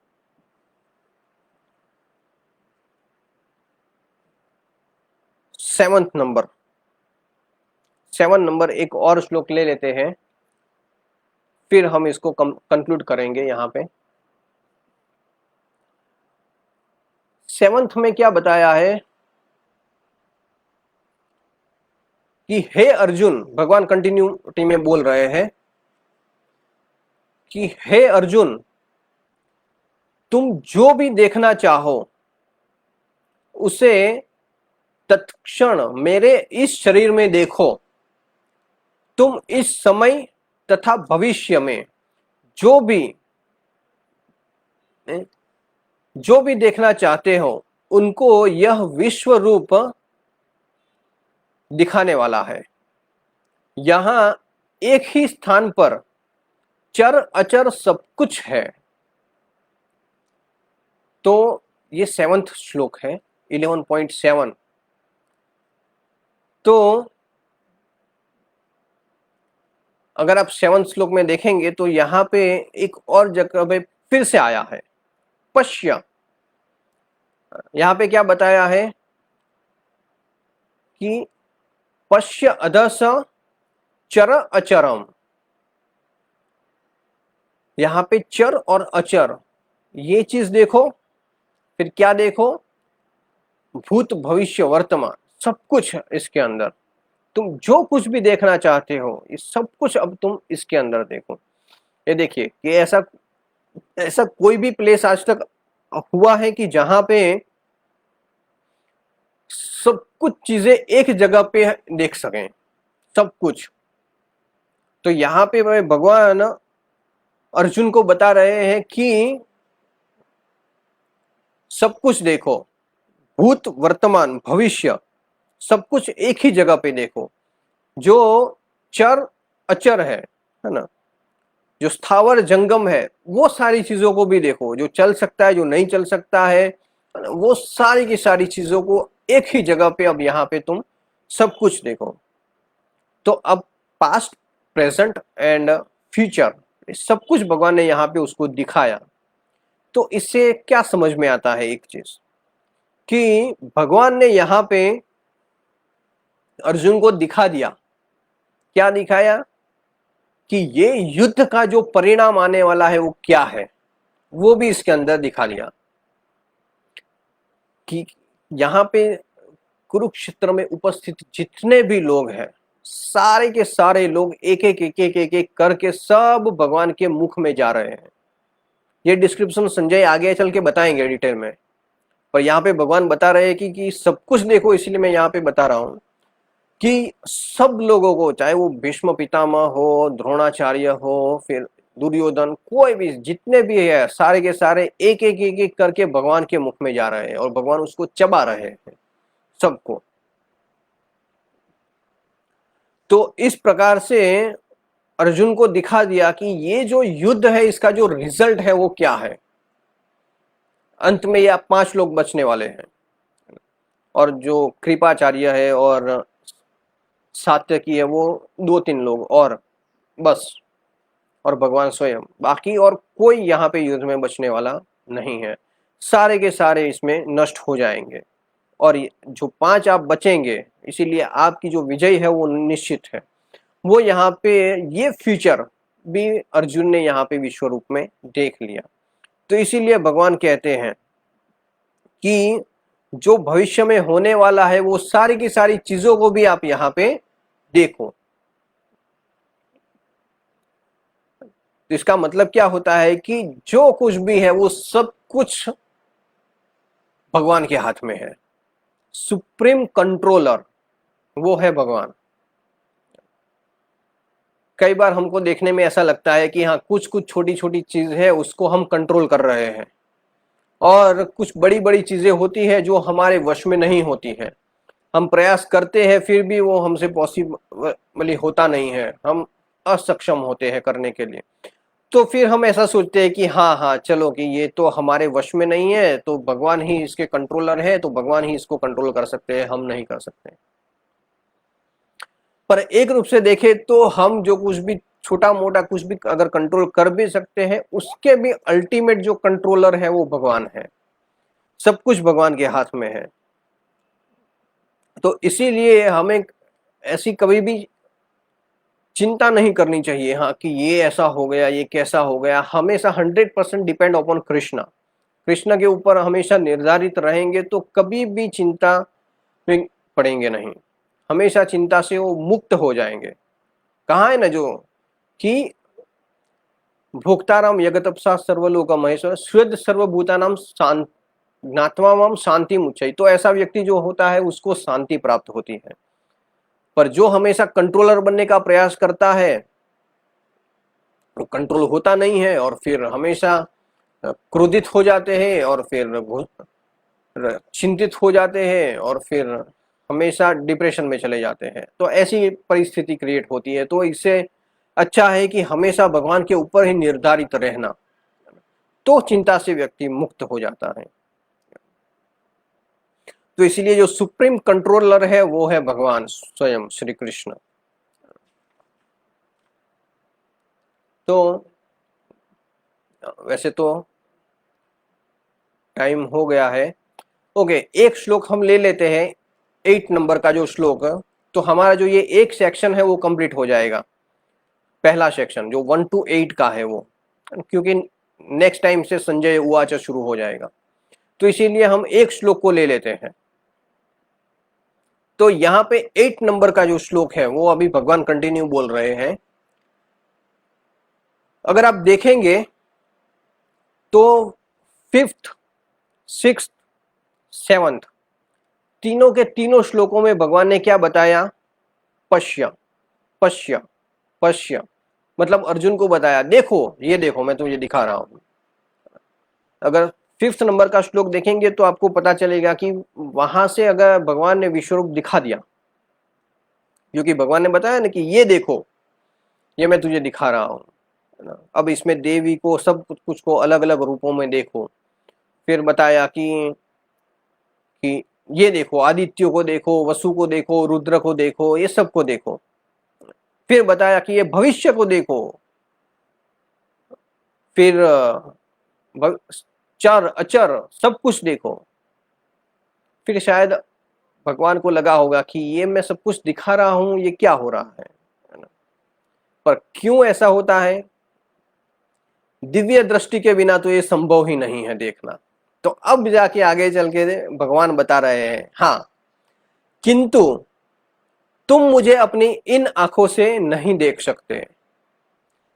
सेवन नंबर एक और श्लोक ले लेते हैं, फिर हम इसको कंक्लूड करेंगे। यहाँ पे सेवंथ में क्या बताया है कि हे अर्जुन, भगवान कंटिन्यूटी में बोल रहे हैं कि हे अर्जुन, तुम जो भी देखना चाहो उसे तत्क्षण मेरे इस शरीर में देखो। तुम इस समय तथा भविष्य में जो भी देखना चाहते हो उनको यह विश्व रूप दिखाने वाला है। यहां एक ही स्थान पर चर अचर सब कुछ है। तो ये सेवंथ श्लोक है 11.7। तो अगर आप सेवंथ श्लोक में देखेंगे तो यहाँ पे एक और जगह पे फिर से आया है पश्य। यहाँ पे क्या बताया है कि पश्य अधस चर अचरम। यहाँ पे चर और अचर ये चीज देखो, फिर क्या देखो, भूत भविष्य वर्तमान सब कुछ इसके अंदर। तुम जो कुछ भी देखना चाहते हो ये सब कुछ अब तुम इसके अंदर देखो। ये देखिए कि ऐसा कोई भी प्लेस आज तक हुआ है कि जहां पे सब कुछ चीजें एक जगह पे देख सकें, सब कुछ। तो यहाँ पे भगवान अर्जुन को बता रहे हैं कि सब कुछ देखो, भूत वर्तमान भविष्य सब कुछ एक ही जगह पे देखो। जो चर अचर है ना, जो स्थावर जंगम है वो सारी चीजों को भी देखो, जो चल सकता है जो नहीं चल सकता है वो सारी की सारी चीजों को एक ही जगह पे अब यहाँ पे तुम सब कुछ देखो। तो अब पास्ट प्रेजेंट एंड फ्यूचर सब कुछ भगवान ने यहाँ पे उसको दिखाया। तो इससे क्या समझ में आता है एक चीज कि भगवान ने यहाँ पे अर्जुन को दिखा दिया। क्या दिखाया कि ये युद्ध का जो परिणाम आने वाला है वो क्या है, वो भी इसके अंदर दिखा दिया कि यहाँ पे कुरुक्षेत्र में उपस्थित जितने भी लोग हैं, सारे के सारे लोग एक एक एक एक एक एक करके सब भगवान के मुख में जा रहे हैं। ये डिस्क्रिप्शन संजय आगे चल के बताएंगे डिटेल में, पर यहाँ पे भगवान बता रहे हैं कि सब कुछ देखो, इसलिए मैं यहाँ पे बता रहा हूँ कि सब लोगों को, चाहे वो भीष्म पितामह हो, द्रोणाचार्य हो, फिर दुर्योधन, कोई भी जितने भी है, सारे के सारे एक एक एक एक करके भगवान के मुख में जा रहे हैं और भगवान उसको चबा रहे हैं सबको। तो इस प्रकार से अर्जुन को दिखा दिया कि ये जो युद्ध है इसका जो रिजल्ट है वो क्या है। अंत में ये 5 लोग बचने वाले हैं, और जो कृपाचार्य है और सात्यकी है वो 2-3 लोग और बस, और भगवान स्वयं, बाकी और कोई यहाँ पे युद्ध में बचने वाला नहीं है। सारे के सारे इसमें नष्ट हो जाएंगे और जो 5 आप बचेंगे, इसीलिए आपकी जो विजय है वो निश्चित है। वो यहाँ पे ये फ्यूचर भी अर्जुन ने यहाँ पे विश्व रूप में देख लिया। तो इसीलिए भगवान कहते हैं कि जो भविष्य में होने वाला है वो सारी की सारी चीजों को भी आप यहाँ पे देखो। तो इसका मतलब क्या होता है कि जो कुछ भी है वो सब कुछ भगवान के हाथ में है। सुप्रीम कंट्रोलर वो है भगवान। कई बार हमको देखने में ऐसा लगता है कि हाँ, कुछ कुछ छोटी छोटी चीज है उसको हम कंट्रोल कर रहे हैं, और कुछ बड़ी बड़ी चीजें होती है जो हमारे वश में नहीं होती है। हम प्रयास करते हैं फिर भी वो हमसे पॉसिबल होता नहीं है, हम असक्षम होते हैं करने के लिए। तो फिर हम ऐसा सोचते हैं कि हाँ हाँ चलो कि ये तो हमारे वश में नहीं है, तो भगवान ही इसके कंट्रोलर है, तो भगवान ही इसको कंट्रोल कर सकते हैं, हम नहीं कर सकते। पर एक रूप से देखें तो हम जो कुछ भी छोटा मोटा कुछ भी अगर कंट्रोल कर भी सकते हैं, उसके भी अल्टीमेट जो कंट्रोलर है वो भगवान है। सब कुछ भगवान के हाथ में है। तो इसीलिए हमें ऐसी कभी भी चिंता नहीं करनी चाहिए हाँ कि ये ऐसा हो गया, ये कैसा हो गया। हमेशा 100% डिपेंड अपॉन कृष्णा, कृष्ण के ऊपर हमेशा निर्धारित रहेंगे तो कभी भी चिंता में पड़ेंगे नहीं, हमेशा चिंता से वो मुक्त हो जाएंगे। कहा है ना जो कि भोक्ताराम यगतपसा सर्वलोक महेश्वर स्वेद सर्वभूतानाम ज्ञात्वा माम शांति मुच्चय। तो ऐसा व्यक्ति जो होता है उसको शांति प्राप्त होती है। पर जो हमेशा कंट्रोलर बनने का प्रयास करता है वो कंट्रोल होता नहीं है, और फिर हमेशा क्रोधित हो जाते हैं, और फिर चिंतित हो जाते हैं, और फिर हमेशा डिप्रेशन में चले जाते हैं। तो ऐसी परिस्थिति क्रिएट होती है। तो इससे अच्छा है कि हमेशा भगवान के ऊपर ही निर्धारित रहना, तो चिंता से व्यक्ति मुक्त हो जाता है। तो इसीलिए जो सुप्रीम कंट्रोलर है वो है भगवान स्वयं श्री कृष्ण। तो वैसे तो टाइम हो गया है। ओके, एक श्लोक हम ले लेते हैं, 8 नंबर का जो श्लोक है। तो हमारा जो ये एक सेक्शन है वो कंप्लीट हो जाएगा, पहला सेक्शन जो 1 to 8 का है वो, क्योंकि नेक्स्ट टाइम से संजय उवाच शुरू हो जाएगा। तो इसीलिए हम एक श्लोक को ले लेते हैं। तो यहाँ पे 8 नंबर का जो श्लोक है वो अभी भगवान कंटिन्यू बोल रहे हैं। अगर आप देखेंगे तो 5th, 6th, 7th तीनों के तीनों श्लोकों में भगवान ने क्या बताया? पश्य पश्य पश्य, मतलब अर्जुन को बताया देखो, ये देखो मैं तुझे दिखा रहा हूं। अगर 5th नंबर का श्लोक देखेंगे तो आपको पता चलेगा कि वहां से अगर भगवान ने विश्वरूप दिखा दिया, क्योंकि भगवान ने बताया ना कि ये देखो, ये मैं तुझे दिखा रहा हूं। अब इसमें देवी को सब कुछ को अलग अलग रूपों में देखो। फिर बताया कि ये देखो, आदित्य को देखो, वसु को देखो, रुद्र को देखो, ये सब को देखो। फिर बताया कि ये भविष्य को देखो। फिर चर अचर सब कुछ देखो। फिर शायद भगवान को लगा होगा कि ये मैं सब कुछ दिखा रहा हूं, ये क्या हो रहा है ना? पर क्यों ऐसा होता है? दिव्य दृष्टि के बिना तो ये संभव ही नहीं है देखना। तो अब जाके आगे चल के भगवान बता रहे हैं, हाँ किंतु तुम मुझे अपनी इन आंखों से नहीं देख सकते,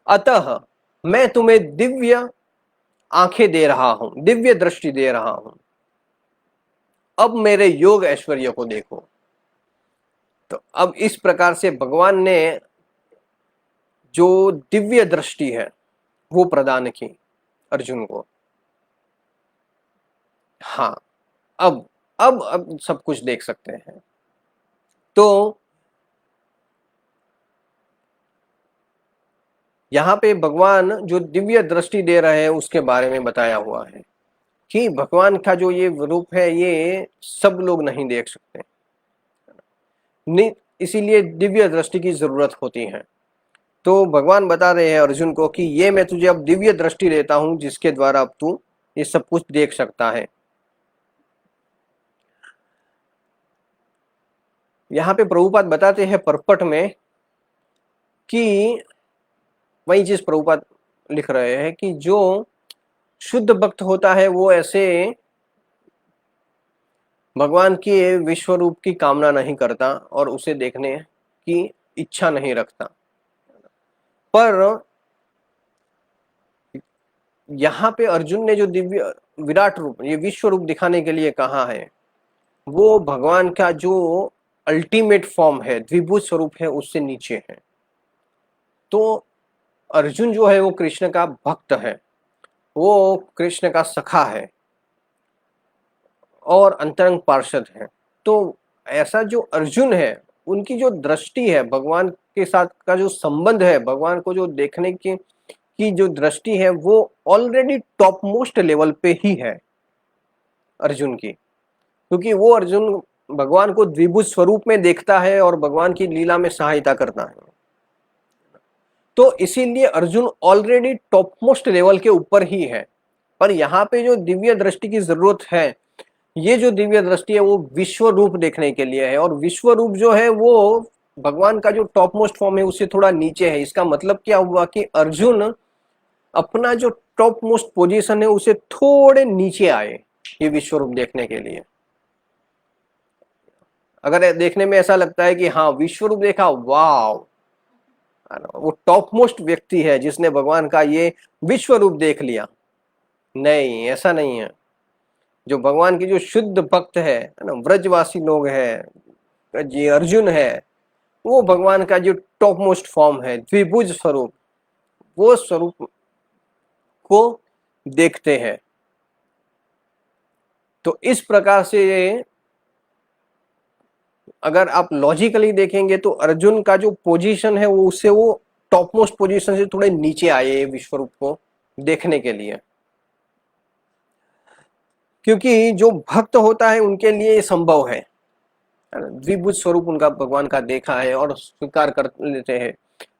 अतः मैं तुम्हें दिव्य आंखें दे रहा हूं, दिव्य दृष्टि दे रहा हूं, अब मेरे योग ऐश्वर्य को देखो। तो अब इस प्रकार से भगवान ने जो दिव्य दृष्टि है वो प्रदान की अर्जुन को। हाँ, अब सब कुछ देख सकते हैं। तो यहाँ पे भगवान जो दिव्य दृष्टि दे रहे हैं उसके बारे में बताया हुआ है कि भगवान का जो ये रूप है ये सब लोग नहीं देख सकते, इसीलिए दिव्य दृष्टि की जरूरत होती है। तो भगवान बता रहे हैं अर्जुन को कि ये मैं तुझे अब दिव्य दृष्टि देता हूं जिसके द्वारा अब तू ये सब कुछ देख सकता है। यहाँ पे प्रभुपाद बताते हैं परपट में कि वही चीज प्रभुपाद लिख रहे हैं कि जो शुद्ध भक्त होता है वो ऐसे भगवान के विश्व रूप की कामना नहीं करता और उसे देखने की इच्छा नहीं रखता। पर यहाँ पे अर्जुन ने जो दिव्य विराट रूप, ये विश्व रूप दिखाने के लिए कहा है, वो भगवान का जो अल्टीमेट फॉर्म है, द्विभुज स्वरूप है, उससे नीचे है। तो अर्जुन जो है वो कृष्ण का भक्त है, वो कृष्ण का सखा है और अंतरंग पार्षद है। तो ऐसा जो अर्जुन है उनकी जो दृष्टि है भगवान के साथ का जो संबंध है, भगवान को जो देखने की जो दृष्टि है वो ऑलरेडी टॉप मोस्ट लेवल पे ही है अर्जुन की, क्योंकि वो अर्जुन भगवान को द्विभुज स्वरूप में देखता है और भगवान की लीला में सहायता करता है। तो इसीलिए Arjun already top most level के ऊपर ही है। पर यहाँ पे जो दिव्य दृष्टि की जरूरत है, ये जो दिव्य दृष्टि है वो विश्व रूप देखने के लिए है, और विश्व रूप जो है वो भगवान का जो टॉप मोस्ट फॉर्म है उससे थोड़ा नीचे है। इसका मतलब क्या हुआ कि अर्जुन अपना जो टॉप मोस्ट पोजीशन है उसे थोड़े नीचे आए ये विश्व रूप देखने के लिए। अगर देखने में ऐसा लगता है कि हाँ विश्व रूप देखा, वाव, वो टॉप मोस्ट व्यक्ति है जिसने भगवान का ये विश्व रूप देख लिया, नहीं ऐसा नहीं है। जो भगवान की जो शुद्ध भक्त है ना, व्रजवासी लोग है, जी अर्जुन है, वो भगवान का जो टॉप मोस्ट फॉर्म है द्विभुज स्वरूप, वो स्वरूप को देखते हैं। तो इस प्रकार से अगर आप लॉजिकली देखेंगे तो अर्जुन का जो पोजीशन है वो उससे वो टॉप मोस्ट पोजीशन से थोड़े नीचे आए विश्व रूप को देखने के लिए, क्योंकि जो भक्त होता है उनके लिए ये संभव है, द्विभुज स्वरूप उनका भगवान का देखा है और स्वीकार कर लेते हैं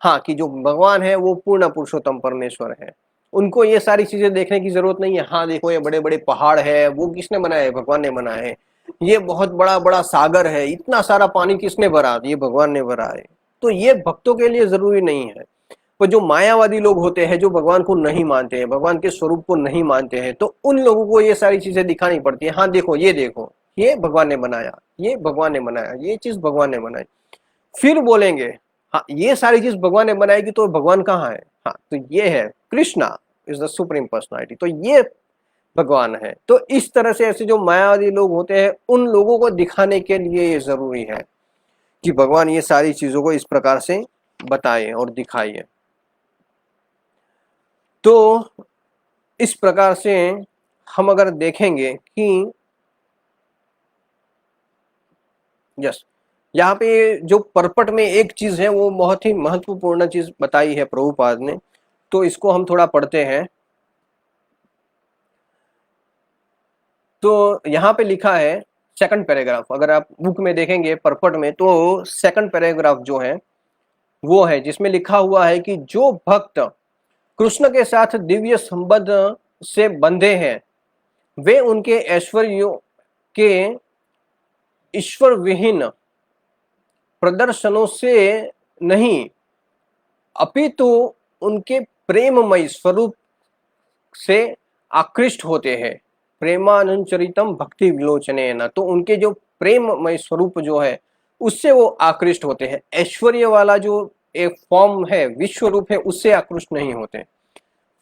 हाँ कि जो भगवान है वो पूर्ण पुरुषोत्तम परमेश्वर है। उनको ये सारी चीजें देखने की जरूरत नहीं है, हाँ देखो ये बड़े बड़े पहाड़ है, वो किसने बनाया है? भगवान ने बनाया है। ये बहुत बड़ा बड़ा सागर है, इतना सारा पानी किसने भरा? ये भगवान ने भरा है। तो ये भक्तों के लिए जरूरी नहीं है। पर जो मायावादी लोग होते हैं, जो भगवान को नहीं मानते हैं, भगवान के स्वरूप को नहीं मानते हैं, तो उन लोगों को ये सारी चीजें दिखानी पड़ती है। हाँ देखो ये भगवान ने बनाया, ये भगवान ने बनाया, ये चीज भगवान ने बनाई। फिर बोलेंगे हाँ ये सारी चीज भगवान ने बनाएगी तो भगवान कहाँ है? हाँ तो ये है Krishna is the supreme personality, तो ये भगवान है। तो इस तरह से ऐसे जो मायावादी लोग होते हैं उन लोगों को दिखाने के लिए ये जरूरी है कि भगवान ये सारी चीजों को इस प्रकार से बताए और दिखाइए। तो इस प्रकार से हम अगर देखेंगे कि यस, यहाँ पे जो परपट में एक चीज है वो बहुत ही महत्वपूर्ण चीज बताई है प्रभुपाद ने, तो इसको हम थोड़ा पढ़ते हैं। तो यहाँ पे लिखा है सेकंड पैराग्राफ, अगर आप बुक में देखेंगे परपट में तो सेकंड पैराग्राफ जो है वो है जिसमें लिखा हुआ है कि जो भक्त कृष्ण के साथ दिव्य संबंध से बंधे हैं वे उनके ऐश्वर्यों के ईश्वर विहीन प्रदर्शनों से नहीं अपितु उनके प्रेममय स्वरूप से आकृष्ट होते हैं। प्रेमानुचरितम भक्ति विलोचने न, तो उनके जो प्रेममय स्वरूप जो है उससे वो आकृष्ट होते हैं। ऐश्वर्य वाला जो एक फॉर्म है, विश्व रूप है, उससे आकृष्ट नहीं होते।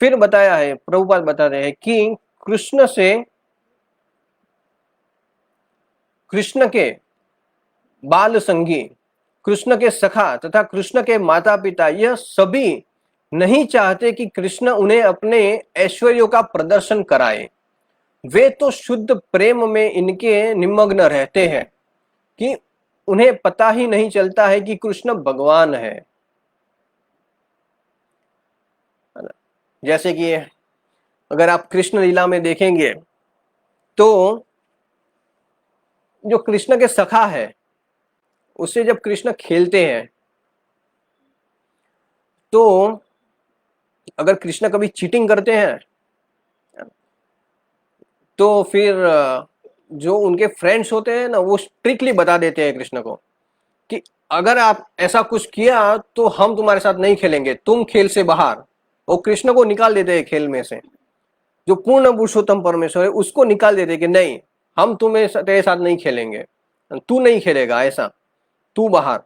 फिर बताया है, प्रभुपाद बताते हैं कि कृष्ण के बाल संगी, कृष्ण के सखा तथा कृष्ण के माता पिता, यह सभी नहीं चाहते कि कृष्ण उन्हें अपने ऐश्वर्यों का प्रदर्शन कराए। वे तो शुद्ध प्रेम में इनके निमग्न रहते हैं कि उन्हें पता ही नहीं चलता है कि कृष्ण भगवान है। जैसे कि अगर आप कृष्ण लीला में देखेंगे तो जो कृष्ण के सखा है उससे जब कृष्ण खेलते हैं तो अगर कृष्ण कभी चीटिंग करते हैं तो फिर जो उनके फ्रेंड्स होते हैं ना, वो स्ट्रिक्टली बता देते हैं कृष्ण को कि अगर आप ऐसा कुछ किया तो हम तुम्हारे साथ नहीं खेलेंगे, तुम खेल से बाहर। वो कृष्ण को निकाल देते हैं खेल में से। जो पूर्ण पुरुषोत्तम परमेश्वर है उसको निकाल देते हैं कि नहीं, हम तेरे साथ नहीं खेलेंगे, तू नहीं खेलेगा, ऐसा तू बाहर।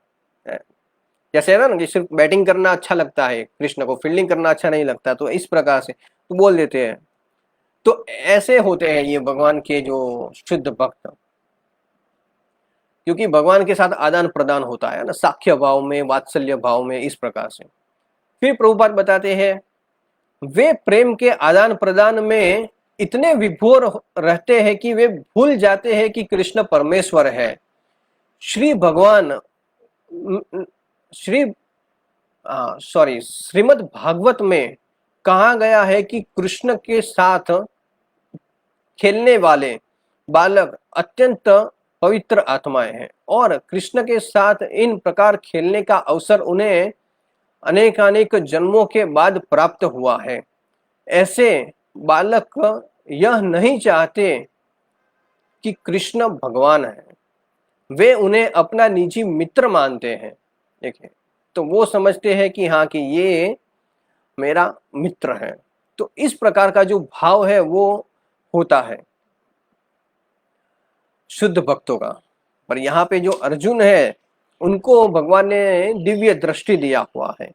जैसे है ना कि सिर्फ बैटिंग करना अच्छा लगता है कृष्ण को, फील्डिंग करना अच्छा नहीं लगता, तो इस प्रकार से तो बोल देते हैं। तो ऐसे होते हैं ये भगवान के जो शुद्ध भक्त, क्योंकि भगवान के साथ आदान प्रदान होता है ना, साख्य भाव में, वात्सल्य भाव में, इस प्रकार से। फिर प्रभुपाद बताते हैं वे प्रेम के आदान प्रदान में इतने विभोर रहते हैं कि वे भूल जाते हैं कि कृष्ण परमेश्वर है। श्री भगवान श्री श्रीमद् भागवत में कहा गया है कि कृष्ण के साथ खेलने वाले बालक अत्यंत पवित्र आत्माएं हैं और कृष्ण के साथ इन प्रकार खेलने का अवसर उन्हें अनेकानेक जन्मों के बाद प्राप्त हुआ है। ऐसे बालक यह नहीं चाहते कि कृष्ण भगवान है, वे उन्हें अपना निजी मित्र मानते हैं। देखिए, तो वो समझते हैं कि हाँ, कि ये मेरा मित्र है। तो इस प्रकार का जो भाव है वो होता है शुद्ध भक्तों का। पर यहाँ पे जो अर्जुन है उनको भगवान ने दिव्य दृष्टि दिया हुआ है,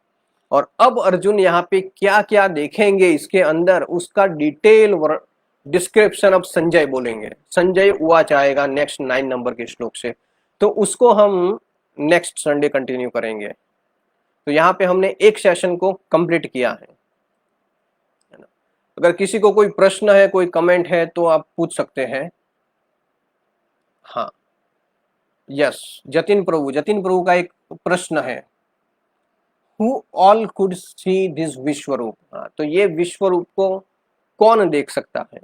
और अब अर्जुन यहाँ पे क्या क्या देखेंगे इसके अंदर, उसका डिटेल डिस्क्रिप्शन अब संजय बोलेंगे। संजय उवाच आएगा नेक्स्ट 9 नंबर के श्लोक से, तो उसको हम नेक्स्ट संडे कंटिन्यू करेंगे। तो यहाँ पे हमने एक सेशन को कंप्लीट किया है ना। अगर किसी को कोई प्रश्न है, कोई कमेंट है तो आप पूछ सकते हैं। हाँ, यस, जतिन प्रभु का एक प्रश्न है, who all could see this Vishwaroop. हाँ, तो ये विश्वरूप को कौन देख सकता है?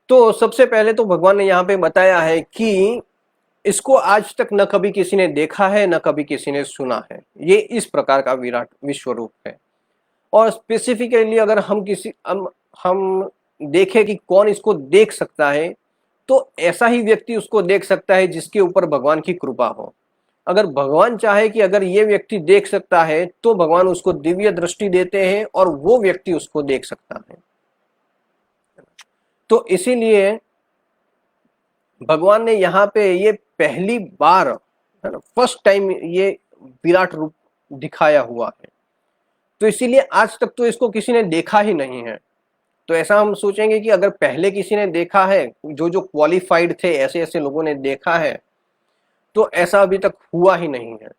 तो सबसे पहले तो भगवान ने यहाँ पे बताया है कि इसको आज तक न कभी किसी ने देखा है, न कभी किसी ने सुना है। ये इस प्रकार का विराट विश्वरूप है। और स्पेसिफिकली अगर हम देखें कि कौन इसको देख सकता है, तो ऐसा ही व्यक्ति उसको देख सकता है जिसके ऊपर भगवान की कृपा हो। अगर भगवान चाहे कि अगर ये व्यक्ति देख सकता है तो भगवान उसको दिव्य दृष्टि देते हैं और वो व्यक्ति उसको देख सकता है। तो इसीलिए भगवान ने यहाँ पे ये पहली बार, है ना, फर्स्ट टाइम ये विराट रूप दिखाया हुआ है। तो इसीलिए आज तक तो इसको किसी ने देखा ही नहीं है। तो ऐसा हम सोचेंगे कि अगर पहले किसी ने देखा है, जो जो क्वालिफाइड थे, ऐसे ऐसे लोगों ने देखा है, तो ऐसा अभी तक हुआ ही नहीं है।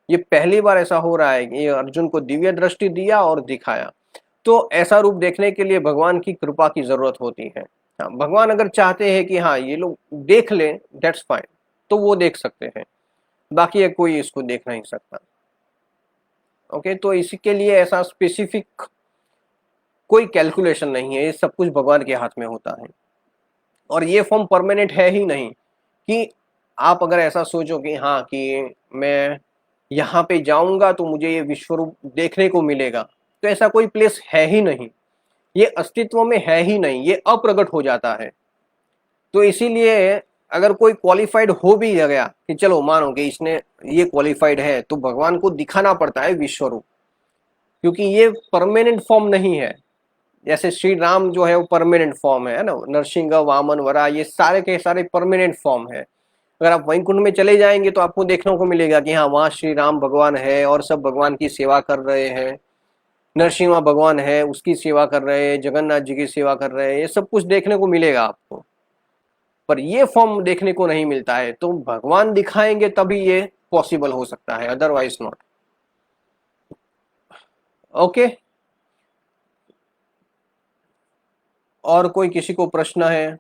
ये पहली बार ऐसा हो रहा है कि अर्जुन को दिव्य दृष्टि दिया और दिखाया। तो ऐसा रूप देखने के लिए भगवान की कृपा की जरूरत होती है। हाँ, भगवान अगर चाहते हैं कि हाँ ये लोग देख लें, दैट्स फाइन, तो वो देख सकते हैं, बाकी कोई इसको देख नहीं सकता। ओके, तो इसी के लिए ऐसा स्पेसिफिक कोई कैलकुलेशन नहीं है, ये सब कुछ भगवान के हाथ में होता है। और ये फॉर्म परमानेंट है ही नहीं कि आप अगर ऐसा सोचो कि हाँ कि मैं यहाँ पे जाऊंगा तो मुझे ये विश्वरूप देखने को मिलेगा, तो ऐसा कोई प्लेस है ही नहीं, ये अस्तित्व में है ही नहीं, ये अप्रगट हो जाता है। तो इसीलिए अगर कोई क्वालिफाइड हो भी गया कि चलो मानो कि इसने ये क्वालिफाइड है, तो भगवान को दिखाना पड़ता है विश्वरूप। क्योंकि ये परमानेंट फॉर्म नहीं है। जैसे श्री राम जो है वो परमानेंट फॉर्म है ना, नरसिंह, वामन, वरा, ये सारे के सारे परमानेंट फॉर्म है। अगर आप वैकुंठ में चले जाएंगे तो आपको देखने को मिलेगा कि हाँ, वहाँ श्री राम भगवान है और सब भगवान की सेवा कर रहे हैं, नरसिंह भगवान है उसकी सेवा कर रहे हैं, जगन्नाथ जी की सेवा कर रहे हैं, ये सब कुछ देखने को मिलेगा आपको। पर ये फॉर्म देखने को नहीं मिलता है, तो भगवान दिखाएंगे तभी ये पॉसिबल हो सकता है, अदरवाइज नॉट। ओके, और कोई किसी को प्रश्न है?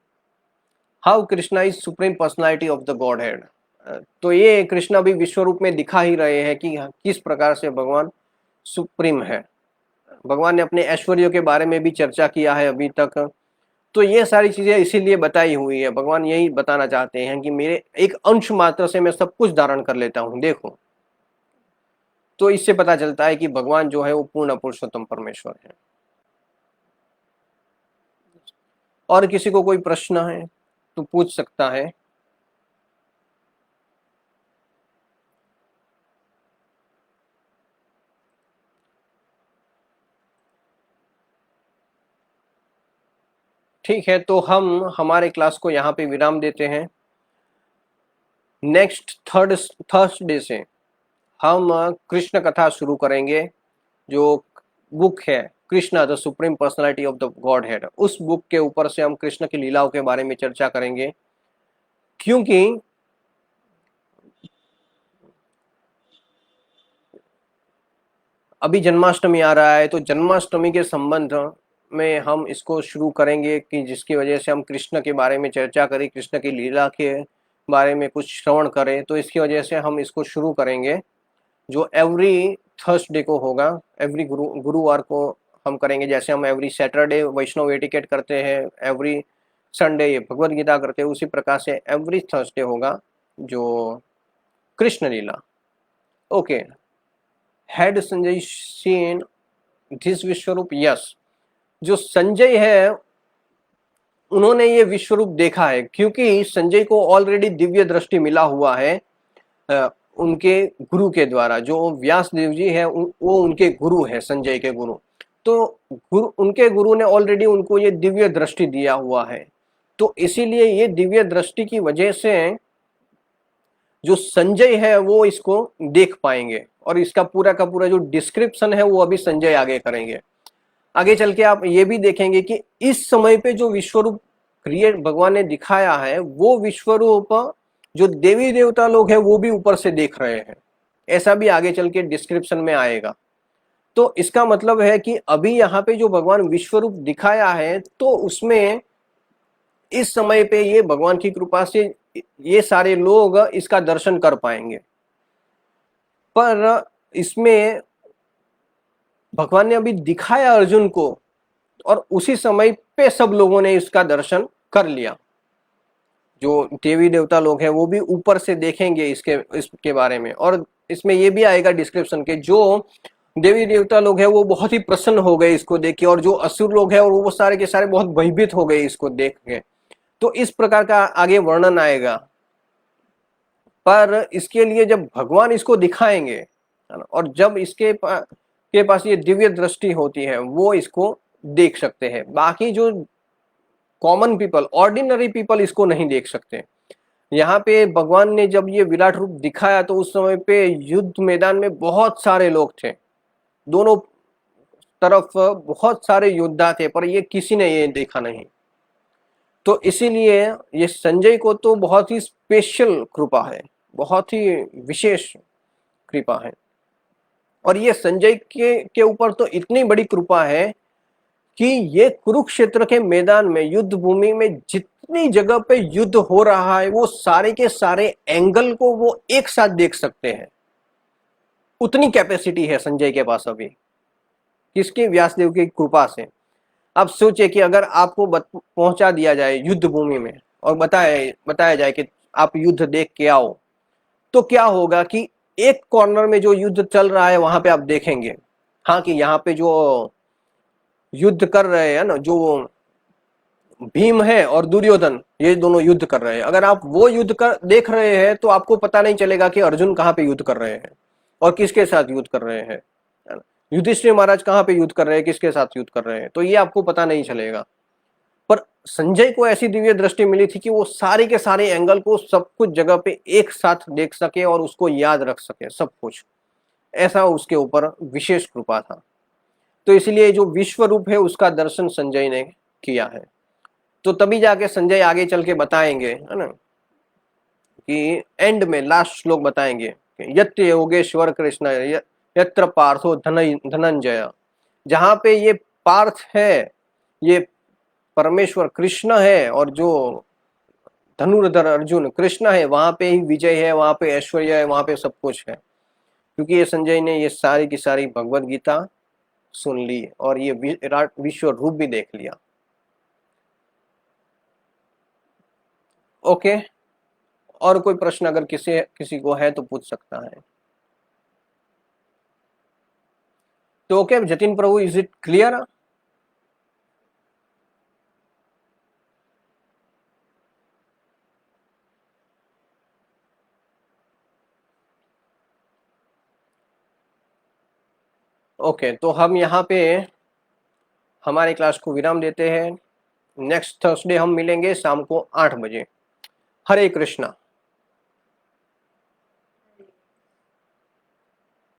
How Krishna is supreme personality of the God head. तो ये कृष्णा भी विश्व रूप में दिखा ही रहे हैं कि किस प्रकार से भगवान सुप्रीम है। भगवान ने अपने ऐश्वर्य के बारे में भी चर्चा किया है अभी तक। तो ये सारी चीजें इसीलिए बताई हुई है, भगवान यही बताना चाहते हैं कि मेरे एक अंश मात्र से मैं सब कुछ धारण कर लेता हूं, देखो। तो इससे पता चलता है कि भगवान जो है वो पूर्ण पुरुषोत्तम परमेश्वर है। और किसी को कोई प्रश्न है तो पूछ सकता है। ठीक है, तो हम हमारे क्लास को यहाँ पे विराम देते हैं। नेक्स्ट थर्सडे से हम कृष्ण कथा शुरू करेंगे, जो बुक है Krishna the supreme personality of the God head. उस बुक के ऊपर से हम कृष्ण की लीलाओं के बारे में चर्चा करेंगे, क्योंकि अभी जन्माष्टमी आ रहा है, तो जन्माष्टमी के संबंध में हम इसको शुरू करेंगे कि जिसकी वजह से हम कृष्ण के बारे में चर्चा करें, कृष्ण की लीला के बारे में कुछ श्रवण करें। तो इसकी वजह से हम इसको शुरू करेंगे, जो एवरी थर्सडे को होगा। एवरी गुरुवार को हम करेंगे, जैसे हम एवरी सैटरडे वैष्णव एटिकेट करते हैं, एवरी संडे ये भगवद गीता करते हैं, उसी प्रकार से एवरी थर्सडे होगा जो Krishna Leela. Okay, had Sanjay seen this Vishwaroop? Yes, जो संजय है उन्होंने ये विश्वरूप देखा है, क्योंकि संजय को ऑलरेडी दिव्य दृष्टि मिला हुआ है उनके गुरु के द्वारा। जो व्यास देव जी है वो उनके गुरु है, संजय के गुरु। तो उनके गुरु ने ऑलरेडी उनको ये दिव्य दृष्टि दिया हुआ है। तो इसीलिए ये दिव्य दृष्टि की वजह से जो संजय है वो इसको देख पाएंगे, और इसका पूरा का पूरा जो डिस्क्रिप्शन है वो अभी संजय आगे करेंगे। आगे चल के आप ये भी देखेंगे कि इस समय पे जो विश्वरूप क्रिएट भगवान ने दिखाया है, वो विश्वरूप जो देवी देवता लोग हैं वो भी ऊपर से देख रहे हैं, ऐसा भी आगे चल के डिस्क्रिप्शन में आएगा। तो इसका मतलब है कि अभी यहाँ पे जो भगवान विश्वरूप दिखाया है, तो उसमें इस समय पे ये भगवान की कृपा से ये सारे लोग इसका दर्शन कर पाएंगे। पर इसमें भगवान ने अभी दिखाया अर्जुन को, और उसी समय पे सब लोगों ने इसका दर्शन कर लिया। जो देवी देवता लोग हैं वो भी ऊपर से देखेंगे इसके बारे में। और इसमें ये भी आएगा डिस्क्रिप्शन के, जो देवी देवता लोग हैं वो बहुत ही प्रसन्न हो गए इसको देख के, और जो असुर लोग हैं और वो सारे के सारे बहुत भयभीत हो गए इसको देख के। तो इस प्रकार का आगे वर्णन आएगा। पर इसके लिए जब भगवान इसको दिखाएंगे, और जब के पास ये दिव्य दृष्टि होती है, वो इसको देख सकते हैं। बाकी जो कॉमन पीपल, ऑर्डिनरी पीपल इसको नहीं देख सकते। यहाँ पे भगवान ने जब ये विराट रूप दिखाया तो उस समय पे युद्ध मैदान में बहुत सारे लोग थे, दोनों तरफ बहुत सारे योद्धा थे, पर ये किसी ने ये देखा नहीं। तो इसीलिए ये संजय को तो बहुत ही स्पेशल कृपा है, बहुत ही विशेष कृपा है। और ये संजय के ऊपर तो इतनी बड़ी कृपा है कि ये कुरुक्षेत्र के मैदान में, युद्ध भूमि में जितनी जगह पे युद्ध हो रहा है, वो सारे के सारे एंगल को वो एक साथ देख सकते हैं। उतनी कैपेसिटी है संजय के पास अभी, किसकी? व्यासदेव की कृपा से। अब सोचिए कि अगर आपको पहुंचा दिया जाए युद्ध भूमि में और बताया जाए कि आप युद्ध देख के आओ, तो क्या होगा कि एक कॉर्नर में जो युद्ध चल रहा है वहां पे आप देखेंगे, हाँ, कि यहाँ पे जो युद्ध कर रहे हैं ना, जो भीम है और दुर्योधन, ये दोनों युद्ध कर रहे हैं। अगर आप वो युद्ध कर देख रहे हैं तो आपको पता नहीं चलेगा कि अर्जुन कहाँ पे युद्ध कर रहे हैं और किसके साथ युद्ध कर रहे हैं। युधिष्ठिर महाराज कहाँ पे युद्ध कर रहे हैं, किसके साथ युद्ध कर रहे हैं, तो ये आपको पता नहीं चलेगा। पर संजय को ऐसी दिव्य दृष्टि मिली थी कि वो सारे के सारे एंगल को सब कुछ जगह पे एक साथ देख सके और उसको याद रख सके सब कुछ, ऐसा उसके ऊपर विशेष कृपा था। तो इसलिए जो विश्व रूप है उसका दर्शन संजय ने किया है। तो तभी जाके संजय आगे चल के बताएंगे, है ना, कि एंड में लास्ट श्लोक बताएंगे, यत्र योगेश्वर कृष्ण यत्र पार्थो धनंजय, जहां पे ये पार्थ है, ये परमेश्वर कृष्ण है, और जो धनुर्धर अर्जुन कृष्ण है, वहां पे ही विजय है, वहां पे ऐश्वर्य है, वहां पे सब कुछ है। क्योंकि ये संजय ने ये सारी की सारी भगवत गीता सुन ली और ये विराट विश्व रूप भी देख लिया। ओके, और कोई प्रश्न अगर किसी को है तो पूछ सकता है। तो okay Jatin Prabhu, is it clear? Okay, तो हम यहाँ पे हमारी क्लास को विराम देते हैं। नेक्स्ट थर्सडे हम मिलेंगे शाम को 8 बजे। हरे कृष्णा।